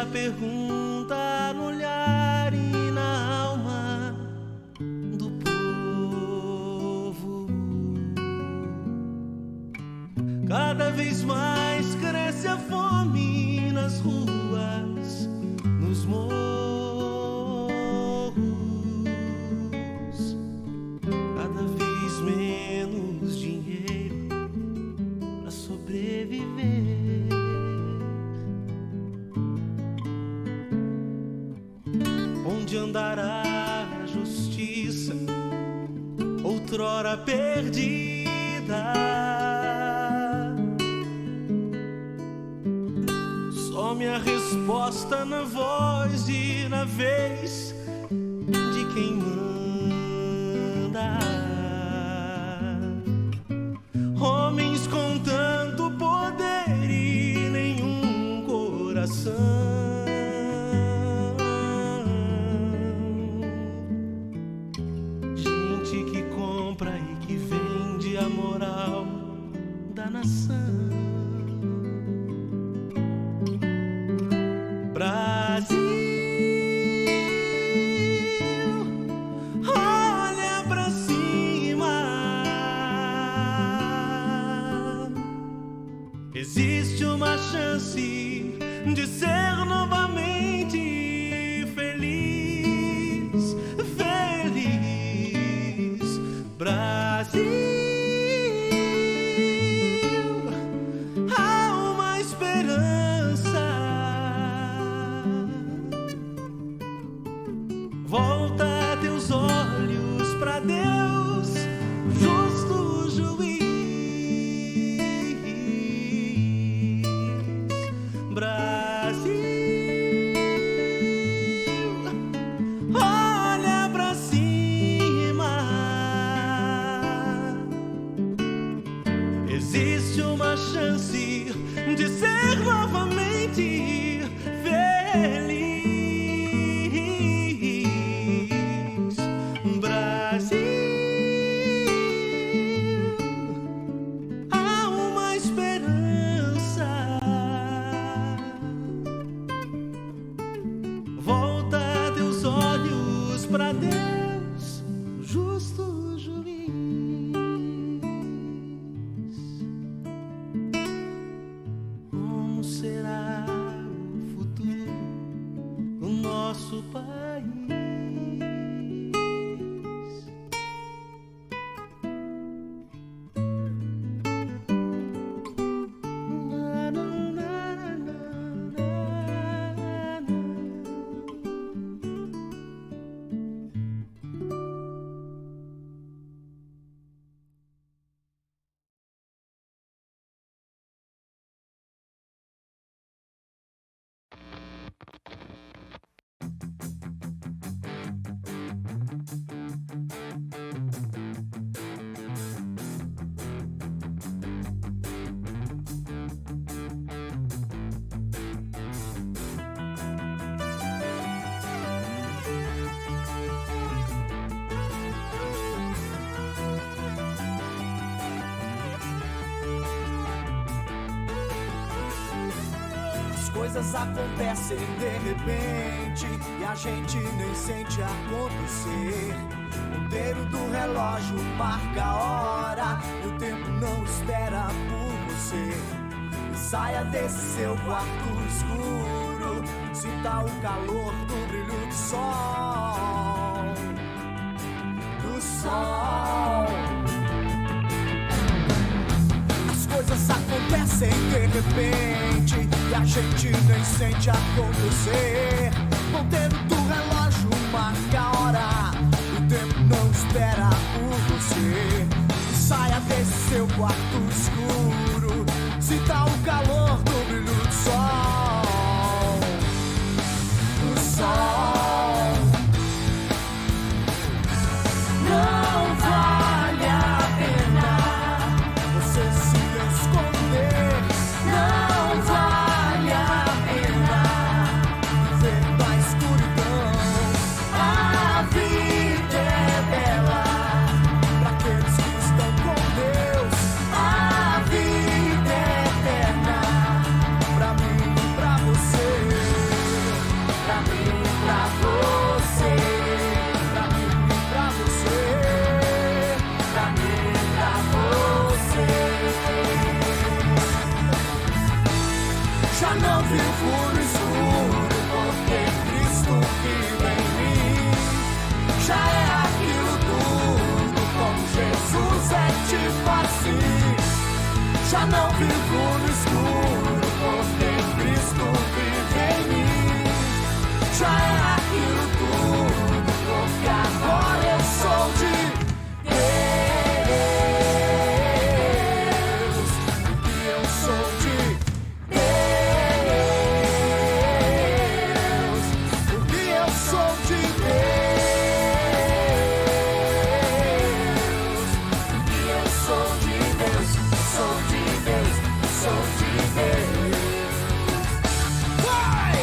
pergunta no olhar e na alma do povo. Cada vez mais cresce a fome nas ruas, nos morros. Cada vez menos dinheiro para sobreviver. Onde andará a justiça, outrora perdida? Some a resposta na voz e na vez de quem manda. Homens com tanto poder e nenhum coração. A moral da nação. Brasil, olha pra cima. Existe uma chance de ser novamente feliz, feliz. Brasil, volta teus olhos pra Deus, justo juiz. Brasil, olha pra cima. Existe uma chance de ser novamente feliz. Pra Deus, justo juiz. Como será o futuro do nosso país? Coisas acontecem de repente e a gente nem sente acontecer. O ponteiro do relógio marca a hora e o tempo não espera por você. E saia desse seu quarto escuro, sinta o calor do brilho do sol. Do sol. As coisas acontecem de repente e a gente nem sente acontecer. O ponteiro do relógio marca a hora, o tempo não espera por você. Saia desse seu quarto escuro, sinta o calor do brilho do sol. Do sol. Não vale a pena você se esconder. Não vale a pena viver na escuridão. A vida é bela pra aqueles que estão com Deus. A vida é eterna é tipo assim. Já não vivo no escuro, porque Cristo vive em mim. Já é aquilo tudo, porque agora eu sou de Deus. E eu sou de Deus. E eu sou de Deus. E eu sou de Deus. Sou de Deus. Sou de Deus. Vai!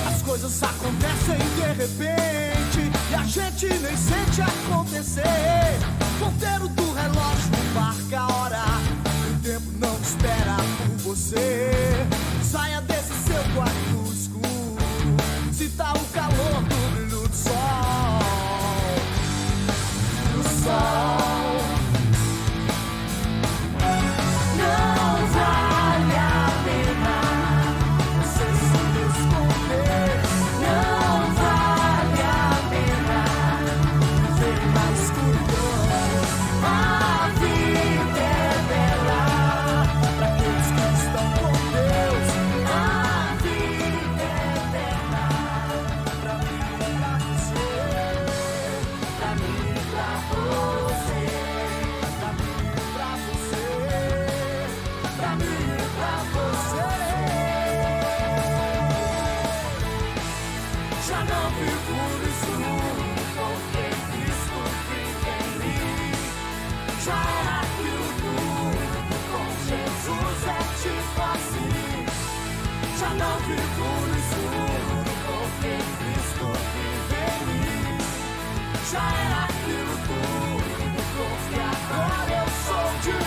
As coisas acontecem de repente e a gente nem sente acontecer. Ponteiro do relógio marca a hora, o tempo não espera por você. Saia desse seu quarto escuro, sinta o calor do brilho do sol. Do sol. Não vale a pena você se esconder. Não vale a pena viver na escuridão. A vida é bela para aqueles que estão com Deus. A vida é bela pra mim e pra você. Pra mim e pra você. Pra mim e pra você. Pra mim e pra você. Já não vivo no escuro, porque Cristo vive em mim. Já era aquilo tudo, com Jesus é tipo assim. Já não vivo no escuro, porque Cristo vive em mim. Já era aquilo tudo, porque agora eu sou de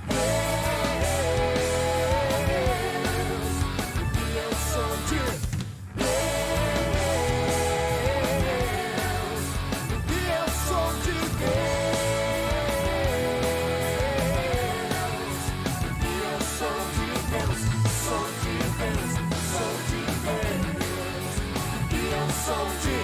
Deus. E eu sou de Deus. E eu sou de Deus. E eu sou de Deus. Sou de Deus. Sou de Deus. E eu sou de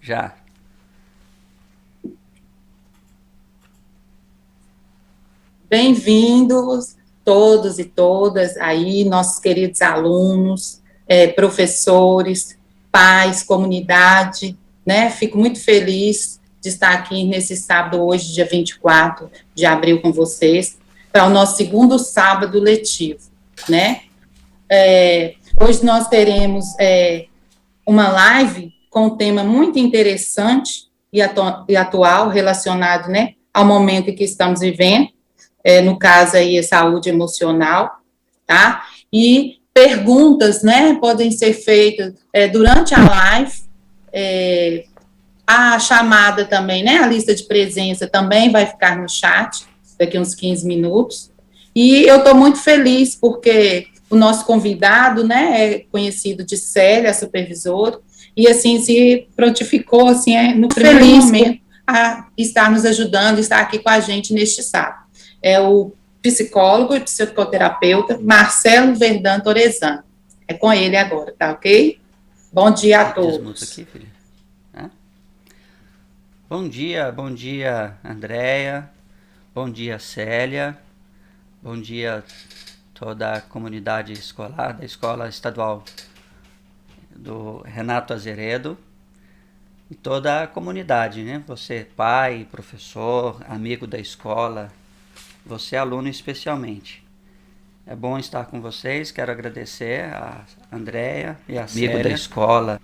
Já. Bem-vindos todos e todas aí, nossos queridos alunos, professores, pais, comunidade, né? Fico muito feliz de estar aqui nesse sábado, hoje, dia 24 de abril, com vocês, para o nosso segundo sábado letivo, né? Hoje nós teremos uma live com um tema muito interessante e atual, relacionado, né, ao momento em que estamos vivendo, no caso aí, a saúde emocional, tá? E perguntas, né, podem ser feitas durante a live, a chamada também, né, a lista de presença também vai ficar no chat, daqui uns 15 minutos, e eu estou muito feliz, porque o nosso convidado, né, é conhecido de Célia, a supervisora, e assim, se prontificou, assim, no primeiro momento, a estar nos ajudando, estar aqui com a gente neste sábado. É o psicólogo e psicoterapeuta Marcelo Verdão Torezano. É com ele agora, tá ok? Bom dia a todos. Desmuta aqui, filha. Bom dia, Andréia. Bom dia, Célia. Bom dia toda a comunidade escolar da Escola Estadual do Renato Azeredo e toda a comunidade, né? Você, pai, professor, amigo da escola, você, aluno especialmente. É bom estar com vocês. Quero agradecer a Andréia e a Célia, amigo da escola,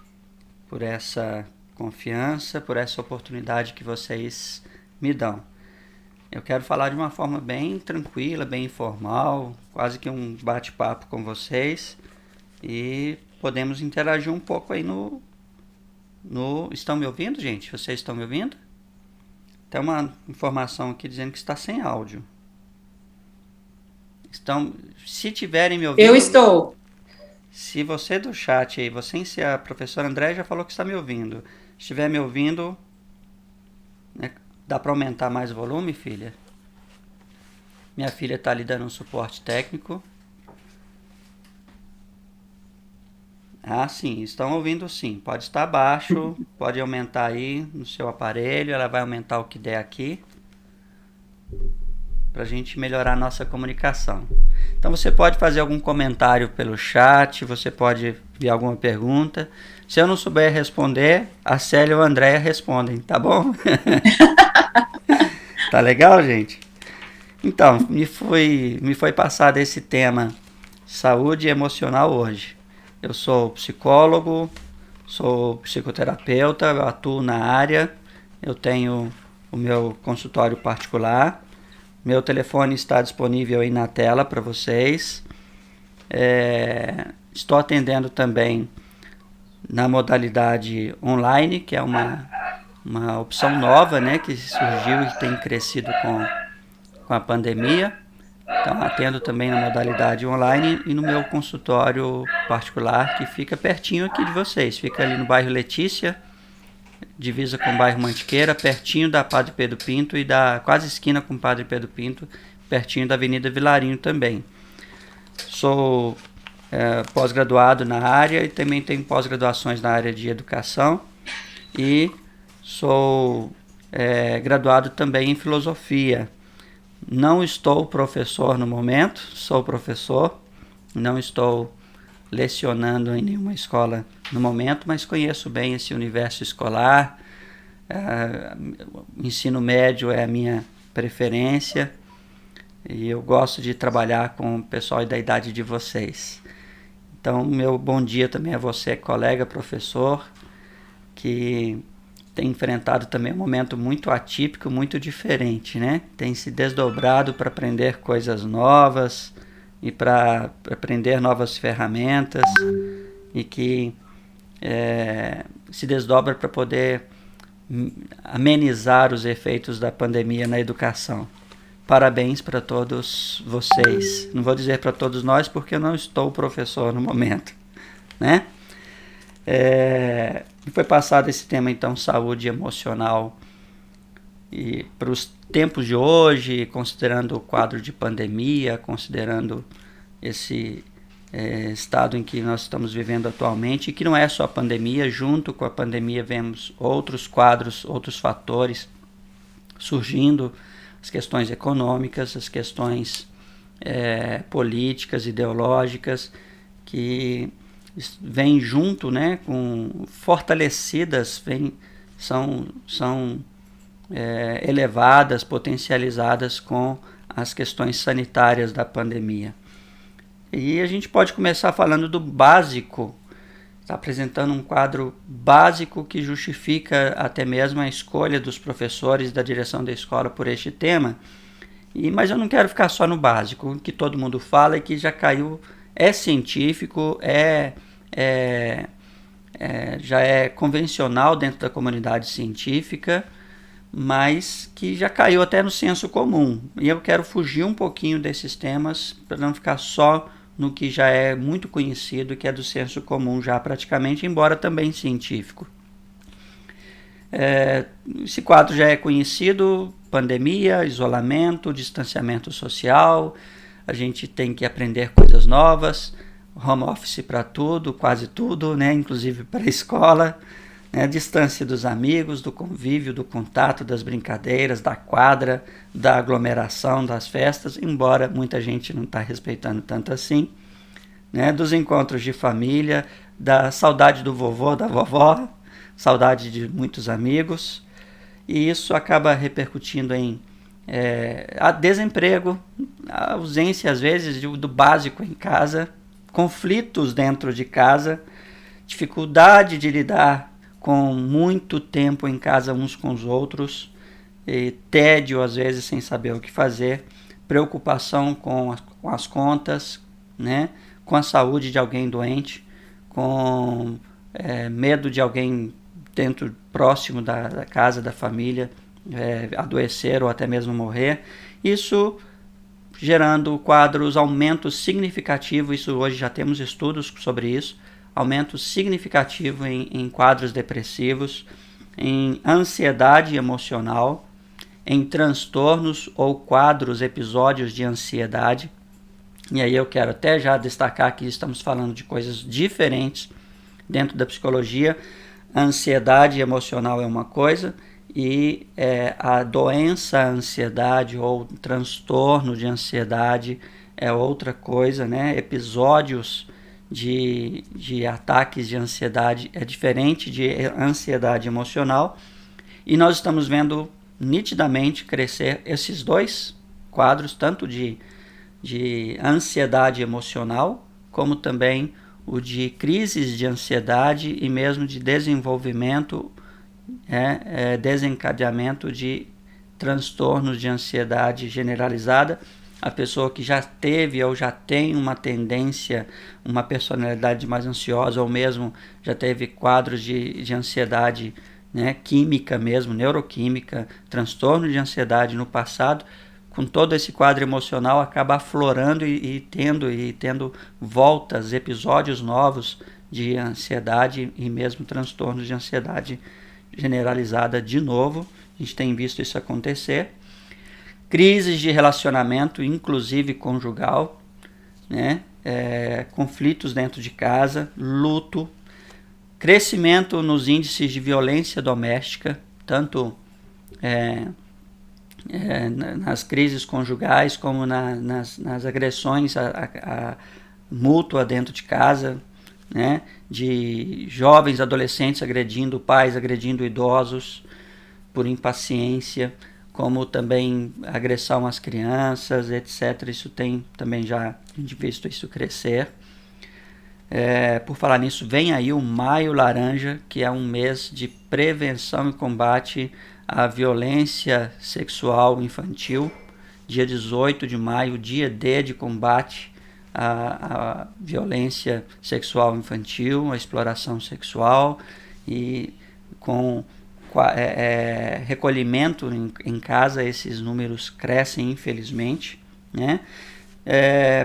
por essa confiança, por essa oportunidade que vocês me dão. Eu quero falar de uma forma bem tranquila, bem informal, quase que um bate-papo com vocês, e podemos interagir um pouco aí no... Estão me ouvindo, gente? Vocês estão me ouvindo? Tem uma informação aqui dizendo que está sem áudio. Se tiverem me ouvindo... Eu estou. Se você do chat aí, você e a professora André já falou que está me ouvindo. Se estiver me ouvindo, né, dá para aumentar mais o volume, filha? Minha filha está ali dando um suporte técnico. Ah, sim, estão ouvindo sim. Pode estar baixo, pode aumentar aí no seu aparelho, ela vai aumentar o que der aqui, para a gente melhorar a nossa comunicação. Então você pode fazer algum comentário pelo chat, você pode ver alguma pergunta. Se eu não souber responder, a Célia ou a Andréia respondem, tá bom? Tá legal, gente? Então, me foi passado esse tema saúde emocional hoje. Eu sou psicólogo, sou psicoterapeuta, eu atuo na área, eu tenho o meu consultório particular. Meu telefone está disponível aí na tela para vocês. Estou atendendo também na modalidade online, que é uma opção nova, né, que surgiu e tem crescido com a pandemia. Então, atendo também na modalidade online e no meu consultório particular, que fica pertinho aqui de vocês. Fica ali no bairro Letícia, divisa com o bairro Mantiqueira, pertinho da Padre Pedro Pinto e quase esquina com o Padre Pedro Pinto, pertinho da Avenida Vilarinho também. Sou pós-graduado na área e também tenho pós-graduações na área de educação e sou graduado também em filosofia. Não estou professor no momento, sou professor, não estou lecionando em nenhuma escola no momento, mas conheço bem esse universo escolar. O ensino médio é a minha preferência e eu gosto de trabalhar com o pessoal da idade de vocês. Então, meu bom dia também a você, colega professor, que tem enfrentado também um momento muito atípico, muito diferente, né? Tem se desdobrado para aprender coisas novas e para aprender novas ferramentas e que se desdobra para poder amenizar os efeitos da pandemia na educação. Parabéns para todos vocês. Não vou dizer para todos nós porque eu não estou professor no momento, né? Foi passado esse tema, então, saúde emocional e para os tempos de hoje, considerando o quadro de pandemia, considerando esse estado em que nós estamos vivendo atualmente, e que não é só a pandemia, junto com a pandemia vemos outros quadros, outros fatores surgindo, as questões econômicas, as questões políticas, ideológicas, que vêm junto, né, fortalecidas, são elevadas, potencializadas com as questões sanitárias da pandemia. E a gente pode começar falando do básico, está apresentando um quadro básico que justifica até mesmo a escolha dos professores da direção da escola por este tema. Mas eu não quero ficar só no básico, o que todo mundo fala e que já caiu, é científico, já é convencional dentro da comunidade científica, mas que já caiu até no senso comum. E eu quero fugir um pouquinho desses temas para não ficar só no que já é muito conhecido, que é do senso comum já praticamente, embora também científico. Esse quadro já é conhecido: pandemia, isolamento, distanciamento social, a gente tem que aprender coisas novas, home office para tudo, quase tudo, né? Inclusive para a escola, né? Distância dos amigos, do convívio, do contato, das brincadeiras, da quadra, da aglomeração, das festas, embora muita gente não está respeitando tanto assim, né? Dos encontros de família, da saudade do vovô, da vovó, saudade de muitos amigos, e isso acaba repercutindo em desemprego, a ausência às vezes do básico em casa, conflitos dentro de casa, dificuldade de lidar com muito tempo em casa uns com os outros, tédio às vezes sem saber o que fazer, preocupação com as contas, né? Com a saúde de alguém doente, com medo de alguém próximo da casa, da família, adoecer ou até mesmo morrer. Isso gerando quadros, aumentos significativos, isso hoje já temos estudos sobre isso, aumento significativo em quadros depressivos, em ansiedade emocional, em transtornos ou quadros, episódios de ansiedade. E aí eu quero até já destacar que estamos falando de coisas diferentes dentro da psicologia. A ansiedade emocional é uma coisa e a doença ansiedade ou transtorno de ansiedade é outra coisa, né? Episódios de ataques de ansiedade é diferente de ansiedade emocional, e nós estamos vendo nitidamente crescer esses dois quadros, tanto de ansiedade emocional, como também o de crises de ansiedade e mesmo de desenvolvimento, desencadeamento de transtornos de ansiedade generalizada. A pessoa que já teve ou já tem uma tendência, uma personalidade mais ansiosa, ou mesmo já teve quadros de ansiedade, né, química mesmo, neuroquímica, transtorno de ansiedade no passado, com todo esse quadro emocional acaba aflorando e tendo voltas, episódios novos de ansiedade e mesmo transtornos de ansiedade generalizada de novo. A gente tem visto isso acontecer. Crises de relacionamento, inclusive conjugal, né? Conflitos dentro de casa, luto, crescimento nos índices de violência doméstica, tanto nas crises conjugais como nas agressões mútua dentro de casa, né? De jovens, adolescentes agredindo pais, agredindo idosos por impaciência, como também agressão às crianças, etc. Isso tem também já visto isso crescer. Por falar nisso, vem aí o Maio Laranja, que é um mês de prevenção e combate à violência sexual infantil. Dia 18 de maio, dia D de combate à violência sexual infantil, à exploração sexual, e com recolhimento em casa, esses números crescem, infelizmente, né?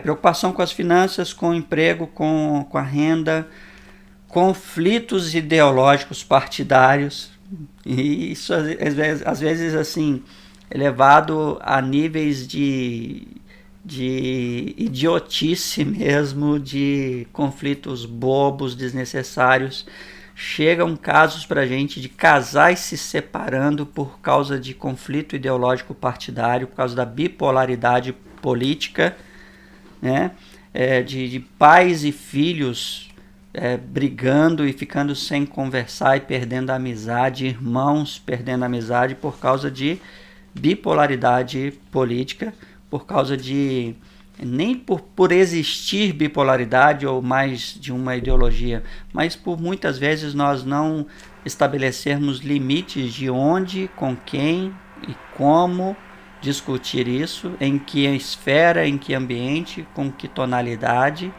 Preocupação com as finanças, com o emprego, com a renda, conflitos ideológicos partidários, E isso às vezes assim, é levado a níveis de idiotice mesmo, de conflitos bobos, desnecessários. Chegam casos pra gente de casais se separando por causa de conflito ideológico partidário, por causa da bipolaridade política, né? De pais e filhos brigando e ficando sem conversar e perdendo a amizade, irmãos perdendo a amizade por causa de bipolaridade política, por causa de nem por existir bipolaridade ou mais de uma ideologia, mas por muitas vezes nós não estabelecermos limites de onde, com quem e como discutir isso, em que esfera, em que ambiente, com que tonalidade,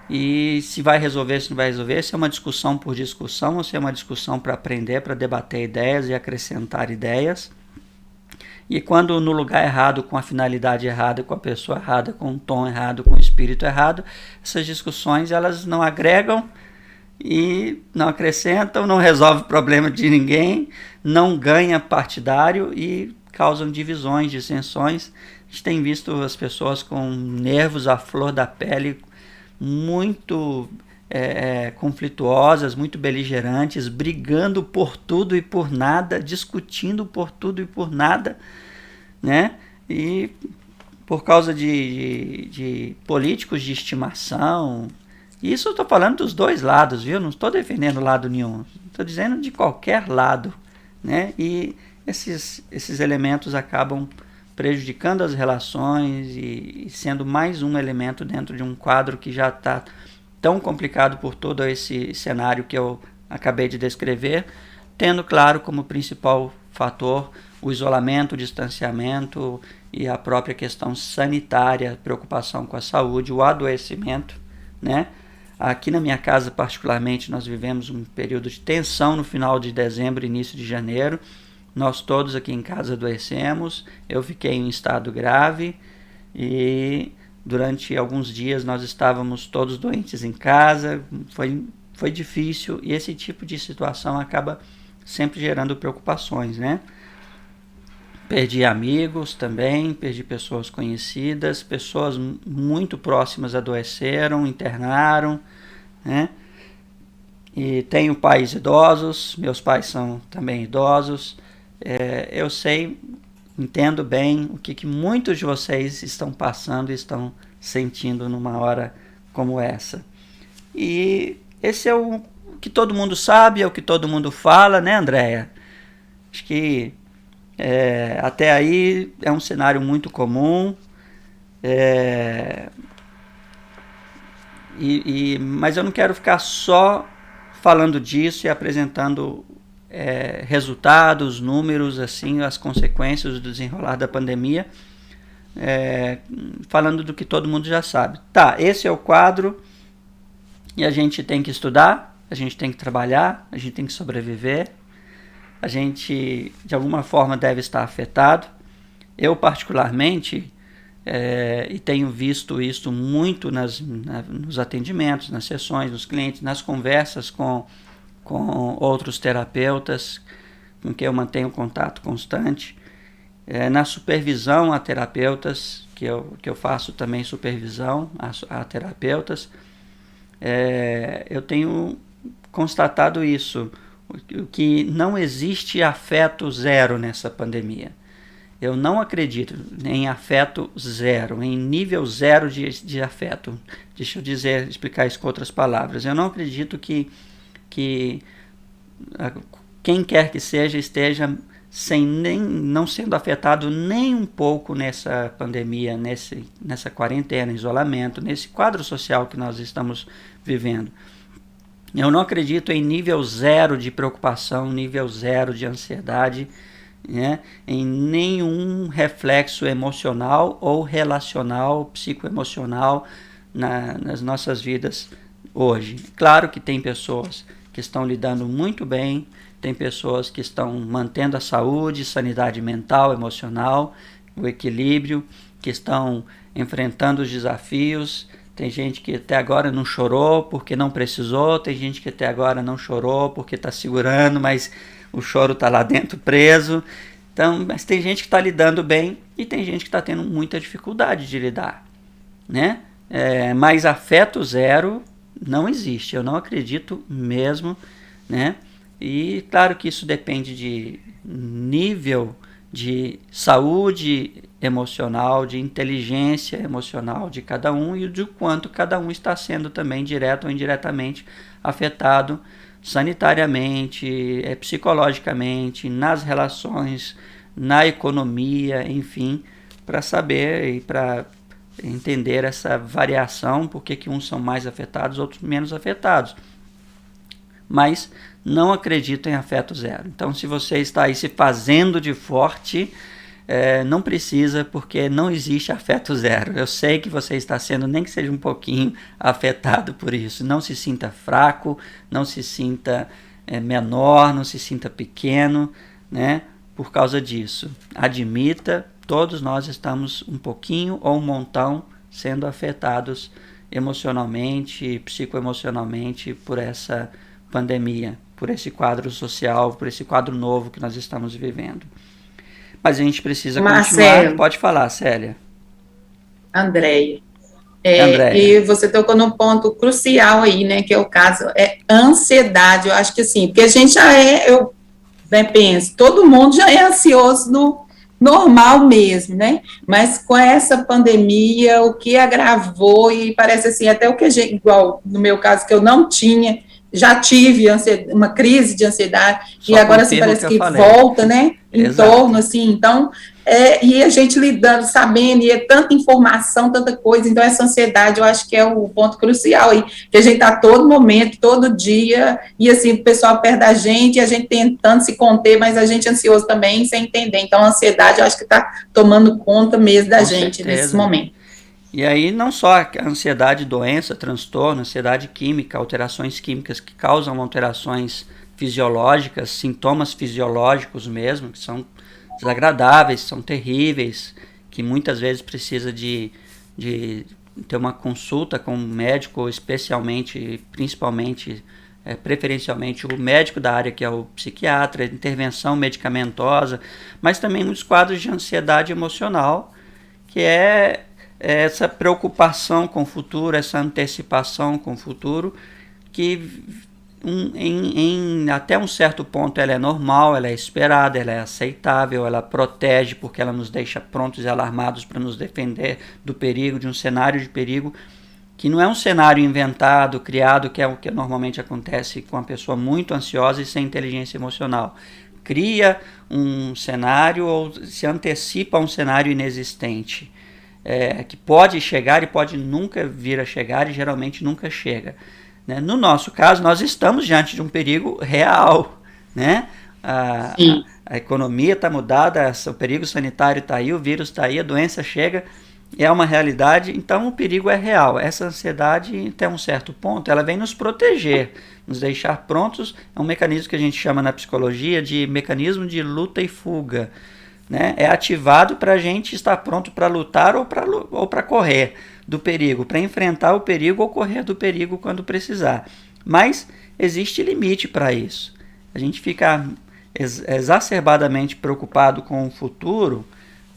e se vai resolver, se não vai resolver, se é uma discussão por discussão ou se é uma discussão para aprender, para debater ideias e acrescentar ideias. E quando no lugar errado, com a finalidade errada, com a pessoa errada, com o tom errado, com o espírito errado, essas discussões elas não agregam e não acrescentam, não resolvem o problema de ninguém, não ganha partidário e causam divisões, dissensões. A gente tem visto as pessoas com nervos à flor da pele, muito conflituosas, muito beligerantes, brigando por tudo e por nada, discutindo por tudo e por nada, né? E por causa de políticos de estimação. Isso eu estou falando dos dois lados, viu? Não estou defendendo lado nenhum, estou dizendo de qualquer lado, né? E esses elementos acabam prejudicando as relações e sendo mais um elemento dentro de um quadro que já está tão complicado por todo esse cenário que eu acabei de descrever, tendo claro como principal fator o isolamento, o distanciamento e a própria questão sanitária, preocupação com a saúde, o adoecimento, né? Aqui na minha casa, particularmente, nós vivemos um período de tensão no final de dezembro, início de janeiro. Nós todos aqui em casa adoecemos, eu fiquei em estado grave e durante alguns dias nós estávamos todos doentes em casa, foi difícil e esse tipo de situação acaba sempre gerando preocupações, né? Perdi amigos também, perdi pessoas conhecidas, pessoas muito próximas adoeceram, internaram, né? E tenho pais idosos, meus pais são também idosos. Eu sei, entendo bem o que muitos de vocês estão passando e estão sentindo numa hora como essa. E esse é o que todo mundo sabe, é o que todo mundo fala, né, Andréia? Acho que até aí é um cenário muito comum, mas eu não quero ficar só falando disso e apresentando resultados, números, assim, as consequências do desenrolar da pandemia, falando do que todo mundo já sabe. Tá, esse é o quadro e a gente tem que estudar, a gente tem que trabalhar, a gente tem que sobreviver, a gente de alguma forma deve estar afetado. Eu particularmente, e tenho visto isso muito nos atendimentos, nas sessões, nos clientes, nas conversas com outros terapeutas com quem eu mantenho contato constante, na supervisão a terapeutas, que eu faço também supervisão a terapeutas, eu tenho constatado isso, que não existe afeto zero nessa pandemia. Eu não acredito em afeto zero, em nível zero de afeto. Deixa eu explicar isso com outras palavras. Eu não acredito que quem quer que seja esteja não sendo afetado nem um pouco nessa pandemia, nessa quarentena, isolamento, nesse quadro social que nós estamos vivendo. Eu não acredito em nível zero de preocupação, nível zero de ansiedade, né, em nenhum reflexo emocional ou relacional, psicoemocional nas nossas vidas hoje. Claro que tem pessoas que estão lidando muito bem, tem pessoas que estão mantendo a saúde, sanidade mental, emocional, o equilíbrio, que estão enfrentando os desafios, Tem gente que até agora não chorou porque não precisou, tem gente que até agora não chorou porque está segurando, mas o choro está lá dentro preso. Então, mas tem gente que está lidando bem e tem gente que está tendo muita dificuldade de lidar, né? Mas afeto zero não existe, eu não acredito mesmo, né? E claro que isso depende de nível de saúde emocional, de inteligência emocional de cada um e de quanto cada um está sendo também direto ou indiretamente afetado sanitariamente, psicologicamente, nas relações, na economia, enfim, para saber e para entender essa variação, porque que uns são mais afetados, outros menos afetados. Mas não acredito em afeto zero. Então, se você está aí se fazendo de forte, não precisa, porque não existe afeto zero. Eu sei que você está sendo, nem que seja um pouquinho, afetado por isso. Não se sinta fraco, não se sinta menor, não se sinta pequeno, né, por causa disso. Admita, todos nós estamos um pouquinho ou um montão sendo afetados emocionalmente, psicoemocionalmente por essa pandemia, por esse quadro social, por esse quadro novo que nós estamos vivendo. Mas a gente precisa continuar. Pode falar, Célia. Andréia. E você tocou num ponto crucial aí, né, que é o caso, ansiedade. Eu acho que assim, porque a gente já eu penso, todo mundo já é ansioso no normal mesmo, né, mas com essa pandemia, o que agravou, e parece assim, até o que a gente, igual no meu caso, que eu não tinha, já tive uma crise de ansiedade, e agora assim, parece que volta, né, em torno, assim, então, e a gente lidando, sabendo, e é tanta informação, tanta coisa, então essa ansiedade eu acho que é o ponto crucial aí, que a gente está todo momento, todo dia, e assim, o pessoal perto da gente, e a gente tentando se conter, mas a gente ansioso também, sem entender, então a ansiedade eu acho que está tomando conta mesmo da gente nesse momento. E aí não só a ansiedade, doença, transtorno, ansiedade química, alterações químicas que causam alterações fisiológicas, sintomas fisiológicos mesmo, que são desagradáveis, são terríveis, que muitas vezes precisa de ter uma consulta com um médico, principalmente, preferencialmente o médico da área que é o psiquiatra, intervenção medicamentosa, mas também muitos quadros de ansiedade emocional, que é essa preocupação com o futuro, essa antecipação com o futuro, que até um certo ponto ela é normal, ela é esperada, ela é aceitável, ela protege porque ela nos deixa prontos e alarmados para nos defender do perigo, de um cenário de perigo, que não é um cenário inventado, criado, que é o que normalmente acontece com uma pessoa muito ansiosa e sem inteligência emocional. Cria um cenário ou se antecipa a um cenário inexistente. Que pode chegar e pode nunca vir a chegar e geralmente nunca chega, né? No nosso caso, nós estamos diante de um perigo real, né? A economia está mudada, o perigo sanitário está aí, o vírus está aí, a doença chega, é uma realidade, então o perigo é real. Essa ansiedade, até um certo ponto, ela vem nos proteger, nos deixar prontos. É um mecanismo que a gente chama na psicologia de mecanismo de luta e fuga, né? É ativado para a gente estar pronto para lutar ou para correr do perigo, para enfrentar o perigo ou correr do perigo quando precisar. Mas existe limite para isso. A gente ficar exacerbadamente preocupado com o futuro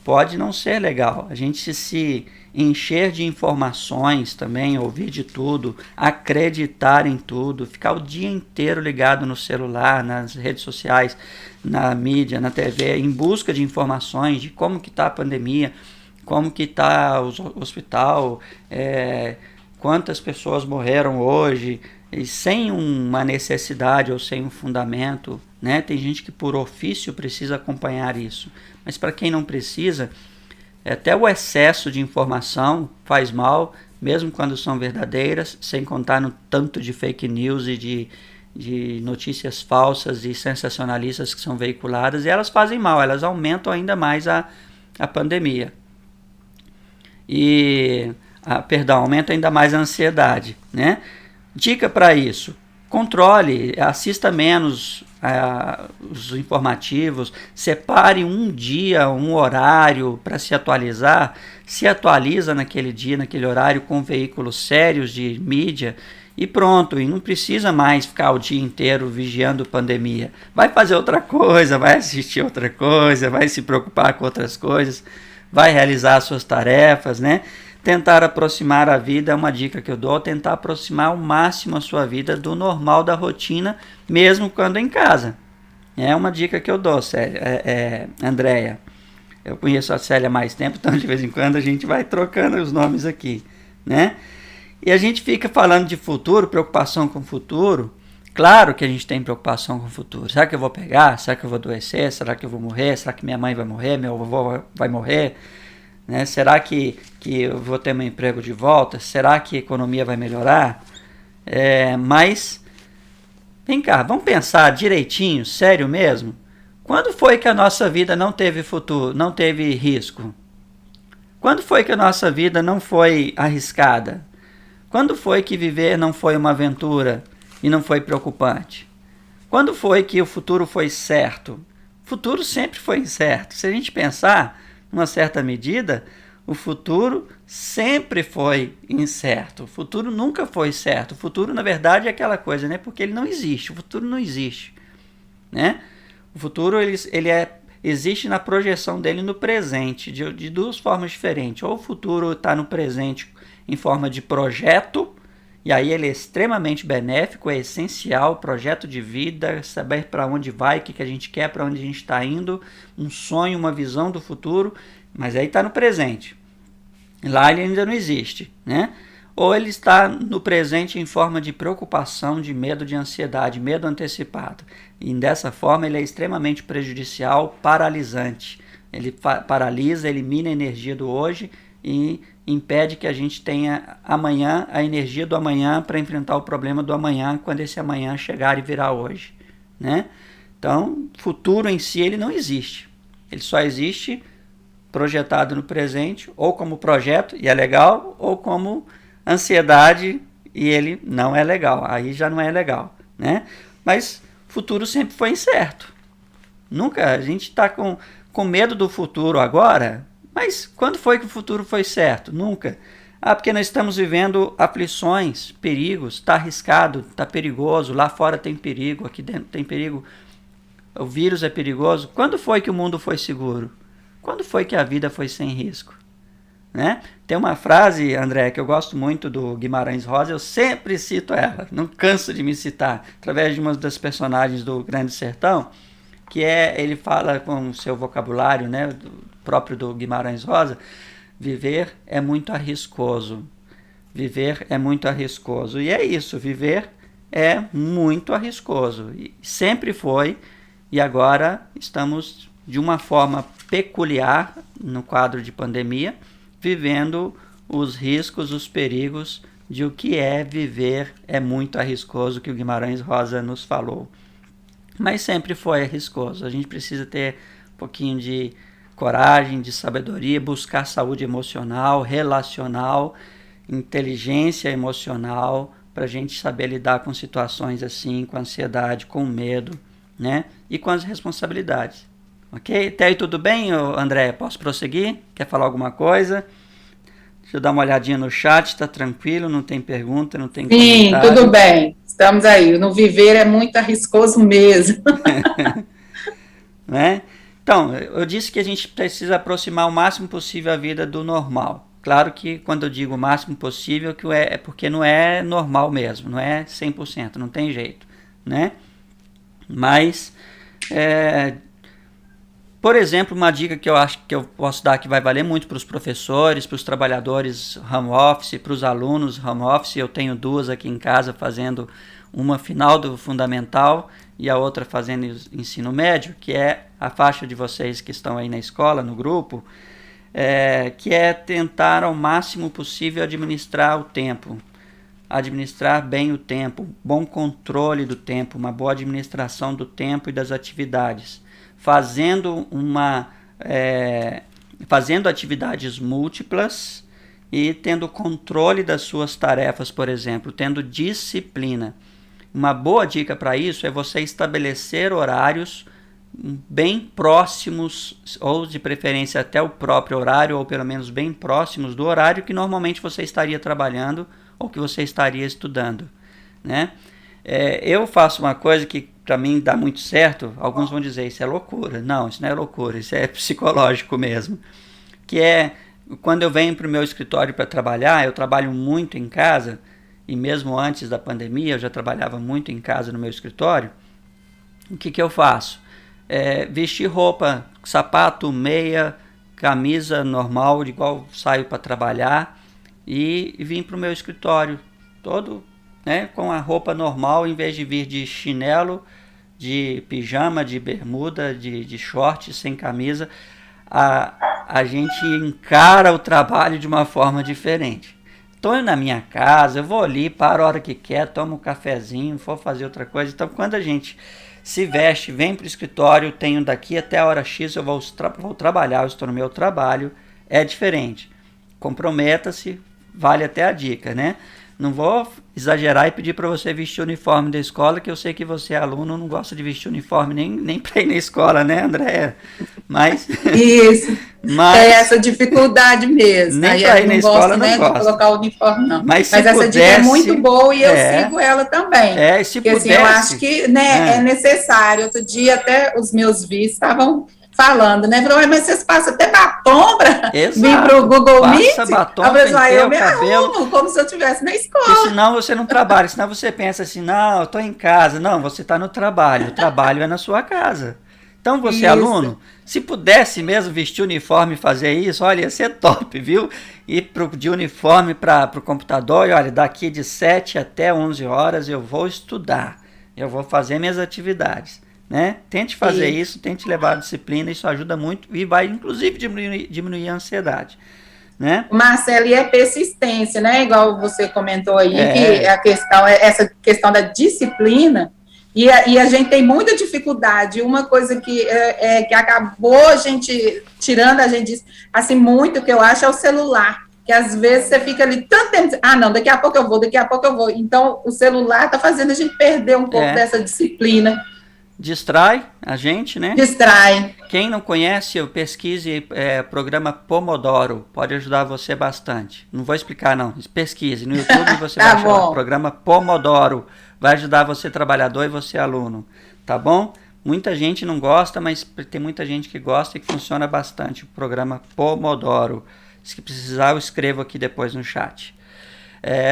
pode não ser legal. A gente se encher de informações também, ouvir de tudo, acreditar em tudo, ficar o dia inteiro ligado no celular, nas redes sociais, na mídia, na TV, em busca de informações de como que está a pandemia, como que está o hospital, quantas pessoas morreram hoje, e sem uma necessidade ou sem um fundamento, né? Tem gente que por ofício precisa acompanhar isso, mas para quem não precisa, até o excesso de informação faz mal, mesmo quando são verdadeiras, sem contar no tanto de fake news e de notícias falsas e sensacionalistas que são veiculadas, e elas fazem mal, elas aumentam ainda mais a pandemia. Aumenta ainda mais a ansiedade, né? Dica para isso: controle, assista menos os informativos, separe um dia, um horário para se atualizar, se atualiza naquele dia, naquele horário com veículos sérios de mídia e pronto, e não precisa mais ficar o dia inteiro vigiando pandemia. Vai fazer outra coisa, vai assistir outra coisa, vai se preocupar com outras coisas, vai realizar as suas tarefas, né? Tentar aproximar a vida, é uma dica que eu dou, tentar aproximar ao máximo a sua vida do normal da rotina, mesmo quando em casa. É uma dica que eu dou, Andréia. Eu conheço a Célia há mais tempo, então de vez em quando a gente vai trocando os nomes aqui, né? E a gente fica falando de futuro, preocupação com o futuro. Claro que a gente tem preocupação com o futuro. Será que eu vou pegar? Será que eu vou adoecer? Será que eu vou morrer? Será que minha mãe vai morrer? Meu avô vai morrer? Né? Será que eu vou ter meu emprego de volta? Será que a economia vai melhorar? Mas, vem cá, vamos pensar direitinho, sério mesmo? Quando foi que a nossa vida não teve futuro, não teve risco? Quando foi que a nossa vida não foi arriscada? Quando foi que viver não foi uma aventura e não foi preocupante? Quando foi que o futuro foi certo? O futuro sempre foi incerto. Se a gente pensar, numa certa medida, o futuro sempre foi incerto. O futuro nunca foi certo. O futuro, na verdade, é aquela coisa, né? Porque ele não existe. O futuro não existe, né? O futuro existe na projeção dele no presente, de duas formas diferentes. Ou o futuro está no presente em forma de projeto, e aí ele é extremamente benéfico, é essencial, projeto de vida, saber para onde vai, o que a gente quer, para onde a gente está indo, um sonho, uma visão do futuro, mas aí está no presente. Lá ele ainda não existe, né? Ou ele está no presente em forma de preocupação, de medo, de ansiedade, medo antecipado. E dessa forma ele é extremamente prejudicial, paralisante. Ele paralisa, elimina a energia do hoje e impede que a gente tenha amanhã, a energia do amanhã para enfrentar o problema do amanhã, quando esse amanhã chegar e virar hoje, né? Então, futuro em si ele não existe. Ele só existe projetado no presente, ou como projeto, e é legal, ou como ansiedade, e ele não é legal. Aí já não é legal, né? Mas futuro sempre foi incerto. Nunca, a gente está com medo do futuro agora. Mas quando foi que o futuro foi certo? Nunca. Porque nós estamos vivendo aflições, perigos, está arriscado, está perigoso, lá fora tem perigo, aqui dentro tem perigo, o vírus é perigoso. Quando foi que o mundo foi seguro? Quando foi que a vida foi sem risco? Né? Tem uma frase, André, que eu gosto muito do Guimarães Rosa, eu sempre cito ela, não canso de me citar, através de uma das personagens do Grande Sertão, que ele fala com o seu vocabulário, né, próprio do Guimarães Rosa, viver é muito arriscoso. Viver é muito arriscoso. E é isso, viver é muito arriscoso. E sempre foi, e agora estamos de uma forma peculiar, no quadro de pandemia, vivendo os riscos, os perigos de o que é viver é muito arriscoso, que o Guimarães Rosa nos falou. Mas sempre foi arriscoso. A gente precisa ter um pouquinho de coragem, de sabedoria, buscar saúde emocional, relacional, inteligência emocional, para a gente saber lidar com situações assim, com ansiedade, com medo, né? E com as responsabilidades. Ok? Até aí tudo bem, André? Posso prosseguir? Quer falar alguma coisa? Deixa eu dar uma olhadinha no chat, tá tranquilo, não tem pergunta, não tem comentário. Sim, tudo bem, estamos aí. No viver é muito arriscoso mesmo. Né? Então, eu disse que a gente precisa aproximar o máximo possível a vida do normal. Claro que quando eu digo o máximo possível, que é porque não é normal mesmo, não é 100%, não tem jeito, né? Mas, por exemplo, uma dica que eu acho que eu posso dar que vai valer muito para os professores, para os trabalhadores home office, para os alunos home office. Eu tenho duas aqui em casa fazendo uma final do fundamental e a outra fazendo ensino médio, que é a faixa de vocês que estão aí na escola, no grupo, que é tentar ao máximo possível administrar o tempo. Administrar bem o tempo, bom controle do tempo, uma boa administração do tempo e das atividades. Fazendo atividades múltiplas e tendo controle das suas tarefas, por exemplo, tendo disciplina. Uma boa dica para isso é você estabelecer horários bem próximos, ou de preferência até o próprio horário, ou pelo menos bem próximos do horário que normalmente você estaria trabalhando ou que você estaria estudando, né? Eu faço uma coisa que para mim dá muito certo. Alguns vão dizer isso é loucura. Não, isso não é loucura, isso é psicológico mesmo. Que é quando eu venho para o meu escritório para trabalhar, eu trabalho muito em casa, e mesmo antes da pandemia eu já trabalhava muito em casa no meu escritório. O que eu faço? Vestir roupa, sapato, meia, camisa normal, igual saio para trabalhar, e vim para o meu escritório todo, né, com a roupa normal, em vez de vir de chinelo, de pijama, de bermuda, de short, sem camisa. A gente encara o trabalho de uma forma diferente. Estou na minha casa, eu vou ali, paro a hora que quer, tomo um cafezinho, vou fazer outra coisa. Então, quando a gente se veste, vem para o escritório, tenho daqui até a hora X, eu vou trabalhar, eu estou no meu trabalho, é diferente. Comprometa-se, vale até a dica, né? Não vou exagerar e pedir para você vestir o uniforme da escola, que eu sei que você é aluno, não gosta de vestir uniforme nem para ir na escola, né, Andréia? Mas... Isso, é essa dificuldade mesmo. Nem para ir na escola não gosto, de colocar o uniforme, não. Mas essa pudesse, dica é muito boa e eu sigo ela também. Se porque pudesse, assim, eu acho que é necessário. Outro dia até os meus vizinhos estavam falando, né? Falou, mas vocês passam até batom para vir para o Google Meet? Batom, eu me arrumo como se eu estivesse na escola. Porque senão você não trabalha, senão você pensa assim, não, eu estou em casa. Não, você está no trabalho, o trabalho é na sua casa. Então você, aluno, se pudesse mesmo vestir uniforme e fazer isso, olha, ia ser top, viu? Ir de uniforme para o computador e olha, daqui de 7 até 11 horas eu vou estudar, eu vou fazer minhas atividades. Né? Tente fazer isso, tente levar a disciplina, isso ajuda muito e vai inclusive diminuir a ansiedade, né? Marcelo, e é persistência, né? Igual você comentou aí, que essa questão da disciplina, e a gente tem muita dificuldade. Uma coisa que acabou a gente tirando a gente assim muito, que eu acho, é o celular. Que às vezes você fica ali tanto tempo, não, daqui a pouco eu vou. Então o celular está fazendo a gente perder um pouco dessa disciplina. Distrai a gente, né? Distrai. Quem não conhece, eu pesquise programa Pomodoro, pode ajudar você bastante. Não vou explicar não, pesquise no YouTube, você vai achar o programa Pomodoro, vai ajudar você trabalhador e você aluno, tá bom? Muita gente não gosta, mas tem muita gente que gosta e que funciona bastante o programa Pomodoro. Se precisar eu escrevo aqui depois no chat.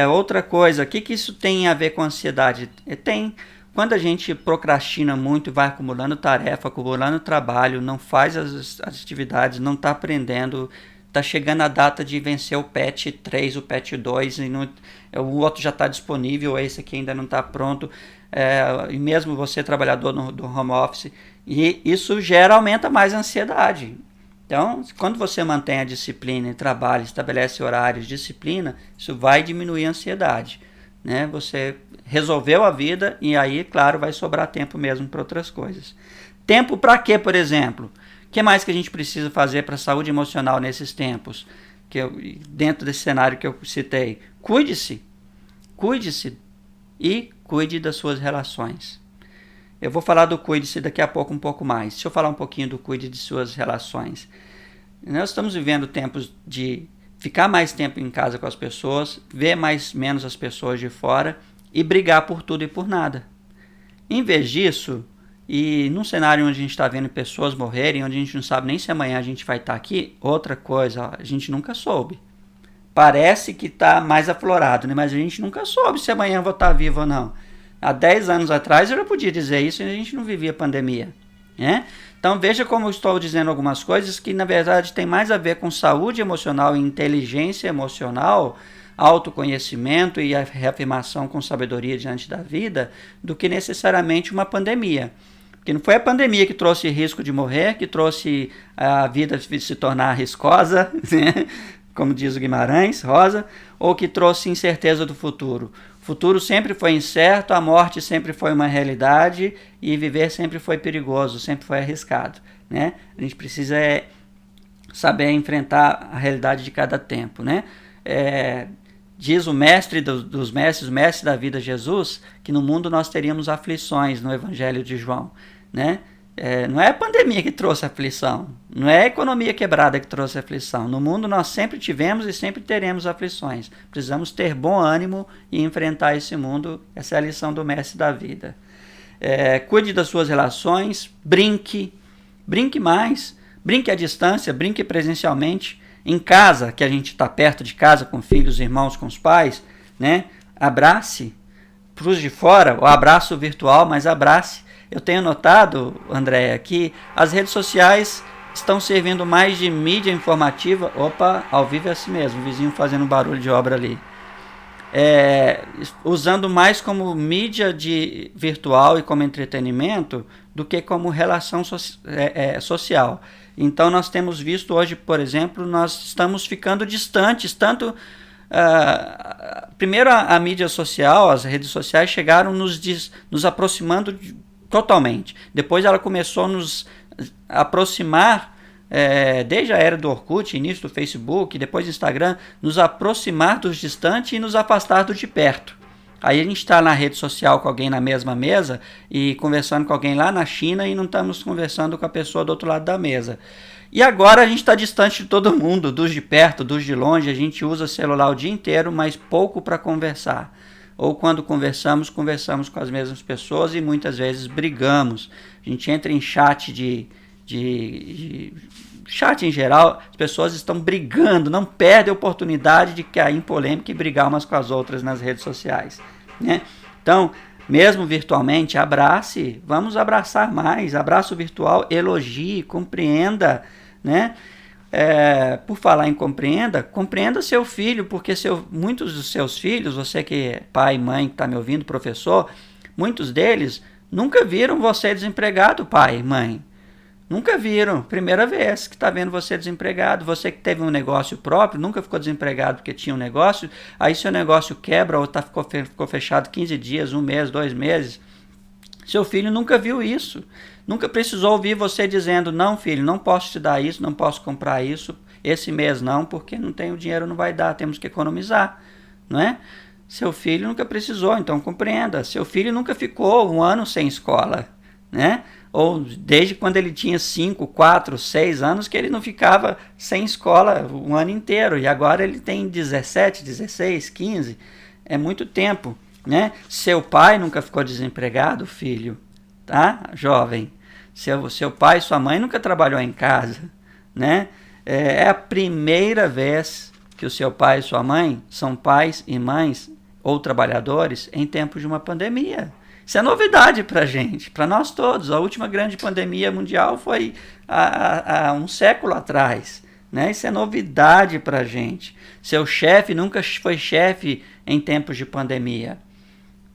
Outra coisa, o que isso tem a ver com ansiedade? Quando a gente procrastina muito, vai acumulando tarefa, acumulando trabalho, não faz as atividades, não está aprendendo, está chegando a data de vencer o patch 3, o patch 2, o outro já está disponível, esse aqui ainda não está pronto, e mesmo você trabalhador do home office, e isso aumenta mais a ansiedade. Então, quando você mantém a disciplina e trabalha, estabelece horários, disciplina, isso vai diminuir a ansiedade. Né? Você resolveu a vida e aí, claro, vai sobrar tempo mesmo para outras coisas. Tempo para quê, por exemplo? O que mais que a gente precisa fazer para a saúde emocional nesses tempos? Dentro desse cenário que eu citei. Cuide-se e cuide das suas relações. Eu vou falar do cuide-se daqui a pouco um pouco mais. Deixa eu falar um pouquinho do cuide de suas relações. Nós estamos vivendo tempos de ficar mais tempo em casa com as pessoas, ver menos as pessoas de fora e brigar por tudo e por nada. Em vez disso, e num cenário onde a gente está vendo pessoas morrerem, onde a gente não sabe nem se amanhã a gente vai estar aqui, outra coisa, a gente nunca soube. Parece que está mais aflorado, né? Mas a gente nunca soube se amanhã eu vou estar vivo ou não. Há 10 anos atrás eu já podia dizer isso e a gente não vivia pandemia, né? Então veja como eu estou dizendo algumas coisas que na verdade tem mais a ver com saúde emocional e inteligência emocional, autoconhecimento e a reafirmação com sabedoria diante da vida, do que necessariamente uma pandemia. Porque não foi a pandemia que trouxe risco de morrer, que trouxe a vida se tornar riscosa, né? Como diz o Guimarães Rosa, ou que trouxe incerteza do futuro. O futuro sempre foi incerto, a morte sempre foi uma realidade e viver sempre foi perigoso, sempre foi arriscado, né? A gente precisa saber enfrentar a realidade de cada tempo, né? diz o mestre dos mestres, o mestre da vida, Jesus, que no mundo nós teríamos aflições no Evangelho de João, né? Não é a pandemia que trouxe aflição, não é a economia quebrada que trouxe aflição. No mundo nós sempre tivemos e sempre teremos aflições. Precisamos ter bom ânimo e enfrentar esse mundo. Essa é a lição do mestre da vida. Cuide das suas relações, brinque mais, brinque à distância, brinque presencialmente. Em casa, que a gente está perto de casa, com filhos, irmãos, com os pais, né? Abrace. Para os de fora, o abraço virtual, mas abrace. Eu tenho notado, Andréa, que as redes sociais estão servindo mais de mídia informativa. Opa, ao vivo é assim mesmo, o vizinho fazendo barulho de obra ali. Usando mais como mídia virtual e como entretenimento do que como relação social. Então nós temos visto hoje, por exemplo, nós estamos ficando distantes, tanto... primeiro a mídia social, as redes sociais chegaram nos aproximando totalmente. Depois ela começou a nos aproximar, desde a era do Orkut, início do Facebook, depois do Instagram, nos aproximar dos distantes e nos afastar dos de perto. Aí a gente está na rede social com alguém na mesma mesa e conversando com alguém lá na China e não estamos conversando com a pessoa do outro lado da mesa. E agora a gente está distante de todo mundo, dos de perto, dos de longe. A gente usa celular o dia inteiro, mas pouco para conversar. Ou quando conversamos com as mesmas pessoas e muitas vezes brigamos. A gente entra em chat chat em geral, as pessoas estão brigando, não perdem a oportunidade de cair em polêmica e brigar umas com as outras nas redes sociais, né? Então, mesmo virtualmente, abrace, vamos abraçar mais, abraço virtual, elogie, compreenda, né? Por falar em compreenda seu filho, porque muitos dos seus filhos, você que é pai, mãe, que está me ouvindo, professor, muitos deles nunca viram você desempregado, pai, mãe. Nunca viram, primeira vez que está vendo você desempregado. Você que teve um negócio próprio, nunca ficou desempregado porque tinha um negócio, aí seu negócio quebra ou ficou fechado 15 dias, 1 mês, 2 meses. Seu filho nunca viu isso, nunca precisou ouvir você dizendo, não filho, não posso te dar isso, não posso comprar isso, esse mês não, porque não tenho dinheiro, não vai dar, temos que economizar, não é? Seu filho nunca precisou, então compreenda, seu filho nunca ficou 1 ano sem escola, né? Ou desde quando ele tinha 5, 4, 6 anos que ele não ficava sem escola 1 ano inteiro, e agora ele tem 17, 16, 15, é muito tempo, né? Seu pai nunca ficou desempregado, filho, tá? Jovem, seu pai e sua mãe nunca trabalhou em casa, né? É a primeira vez que o seu pai e sua mãe são pais e mães ou trabalhadores em tempos de uma pandemia. Isso é novidade para a gente, para nós todos. A última grande pandemia mundial foi há 1 século atrás, né? Isso é novidade para a gente. Seu chefe nunca foi chefe em tempos de pandemia.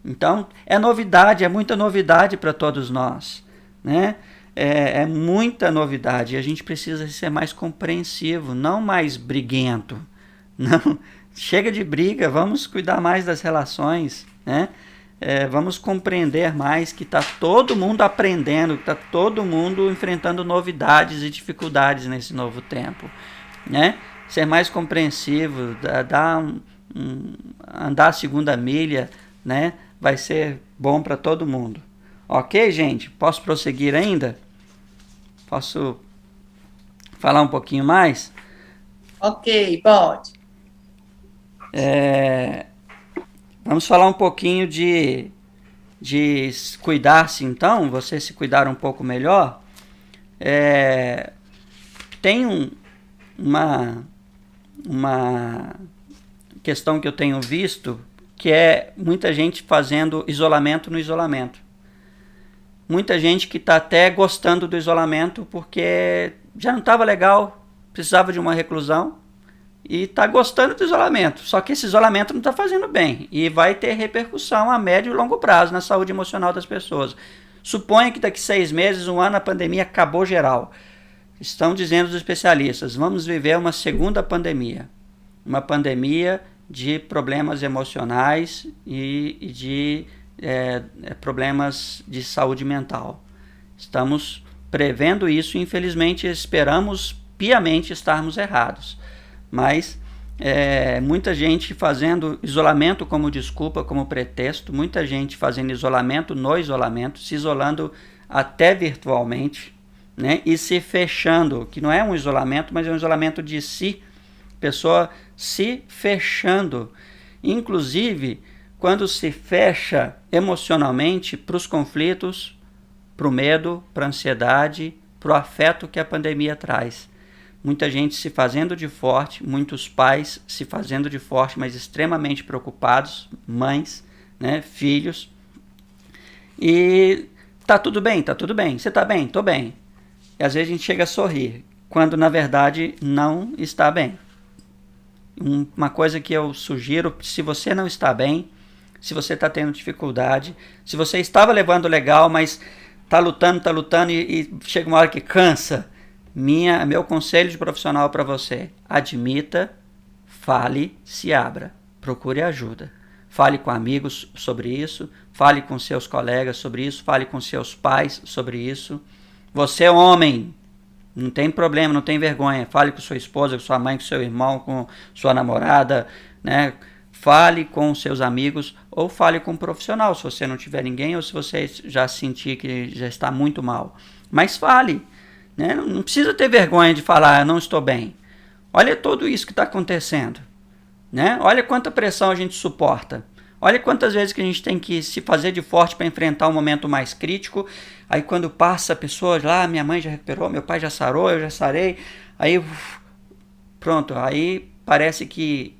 Então, é novidade, é muita novidade para todos nós, né? É muita novidade e a gente precisa ser mais compreensivo, não mais briguento. Não, chega de briga, vamos cuidar mais das relações, né? Vamos compreender mais que está todo mundo aprendendo, que está todo mundo enfrentando novidades e dificuldades nesse novo tempo, né? Ser mais compreensivo, andar a 2ª milha, né? Vai ser bom para todo mundo. Ok, gente? Posso prosseguir ainda? Posso falar um pouquinho mais? Ok, pode. Vamos falar um pouquinho de cuidar-se, então, você se cuidar um pouco melhor. Tem uma questão que eu tenho visto, que é muita gente fazendo isolamento no isolamento. Muita gente que está até gostando do isolamento porque já não estava legal, precisava de uma reclusão, e está gostando do isolamento, só que esse isolamento não está fazendo bem e vai ter repercussão a médio e longo prazo na saúde emocional das pessoas. Suponha que daqui 6 meses, 1 ano, a pandemia acabou geral. Estão dizendo os especialistas, vamos viver uma 2ª pandemia, uma pandemia de problemas emocionais e de problemas de saúde mental. Estamos prevendo isso e infelizmente esperamos piamente estarmos errados. Mas Muita gente fazendo isolamento como desculpa, como pretexto, muita gente fazendo isolamento no isolamento, se isolando até virtualmente, né? E se fechando, que não é um isolamento, mas é um isolamento de si, pessoa se fechando, inclusive quando se fecha emocionalmente para os conflitos, para o medo, para a ansiedade, para o afeto que a pandemia traz. Muita gente se fazendo de forte, muitos pais se fazendo de forte, mas extremamente preocupados, mães, né, filhos. E tá tudo bem, você tá bem? Tô bem. E às vezes a gente chega a sorrir, quando na verdade não está bem. Uma coisa que eu sugiro, se você não está bem, se você está tendo dificuldade, se você estava levando legal, mas tá lutando e chega uma hora que cansa, meu conselho de profissional para você: admita, fale, se abra, procure ajuda. Fale com amigos sobre isso, fale com seus colegas sobre isso, fale com seus pais sobre isso. Você é homem, não tem problema, não tem vergonha. Fale com sua esposa, com sua mãe, com seu irmão, com sua namorada, né? Fale com seus amigos ou fale com um profissional, se você não tiver ninguém ou se você já sentir que já está muito mal. Mas fale, né? Não precisa ter vergonha de falar, não estou bem. Olha tudo isso que está acontecendo, né? Olha quanta pressão a gente suporta. Olha quantas vezes que a gente tem que se fazer de forte para enfrentar um momento mais crítico. Aí quando passa a pessoa lá, minha mãe já recuperou, meu pai já sarou, eu já sarei. Aí pronto, aí parece que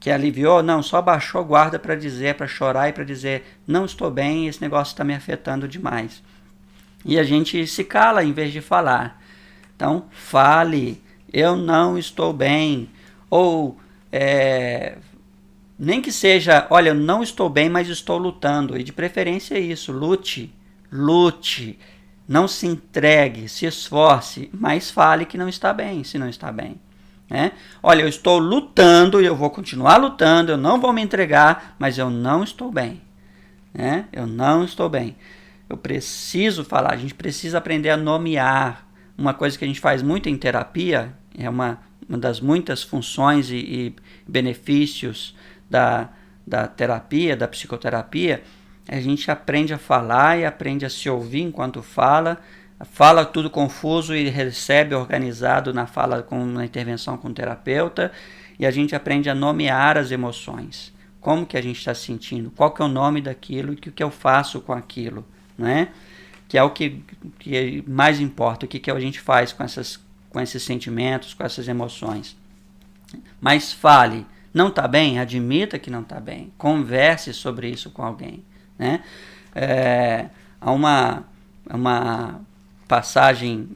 aliviou. Não, só baixou a guarda para dizer, para chorar e para dizer: não estou bem, esse negócio está me afetando demais. E a gente se cala em vez de falar. Então, fale: eu não estou bem. Ou, nem que seja: olha, eu não estou bem, mas estou lutando. E de preferência é isso, lute. Não se entregue, se esforce, mas fale que não está bem, se não está bem. Olha, eu estou lutando e eu vou continuar lutando, eu não vou me entregar, mas eu não estou bem. Eu não estou bem. Eu preciso falar, a gente precisa aprender a nomear. Uma coisa que a gente faz muito em terapia, é uma das muitas funções e benefícios da terapia, da psicoterapia, a gente aprende a falar e aprende a se ouvir enquanto fala tudo confuso e recebe organizado na fala, na intervenção com o terapeuta, e a gente aprende a nomear as emoções. Como que a gente está sentindo? Qual que é o nome daquilo e o que eu faço com aquilo, né? Que é o que mais importa, o que a gente faz com esses sentimentos, com essas emoções. Mas fale, não está bem? Admita que não está bem. Converse sobre isso com alguém, né? Há uma passagem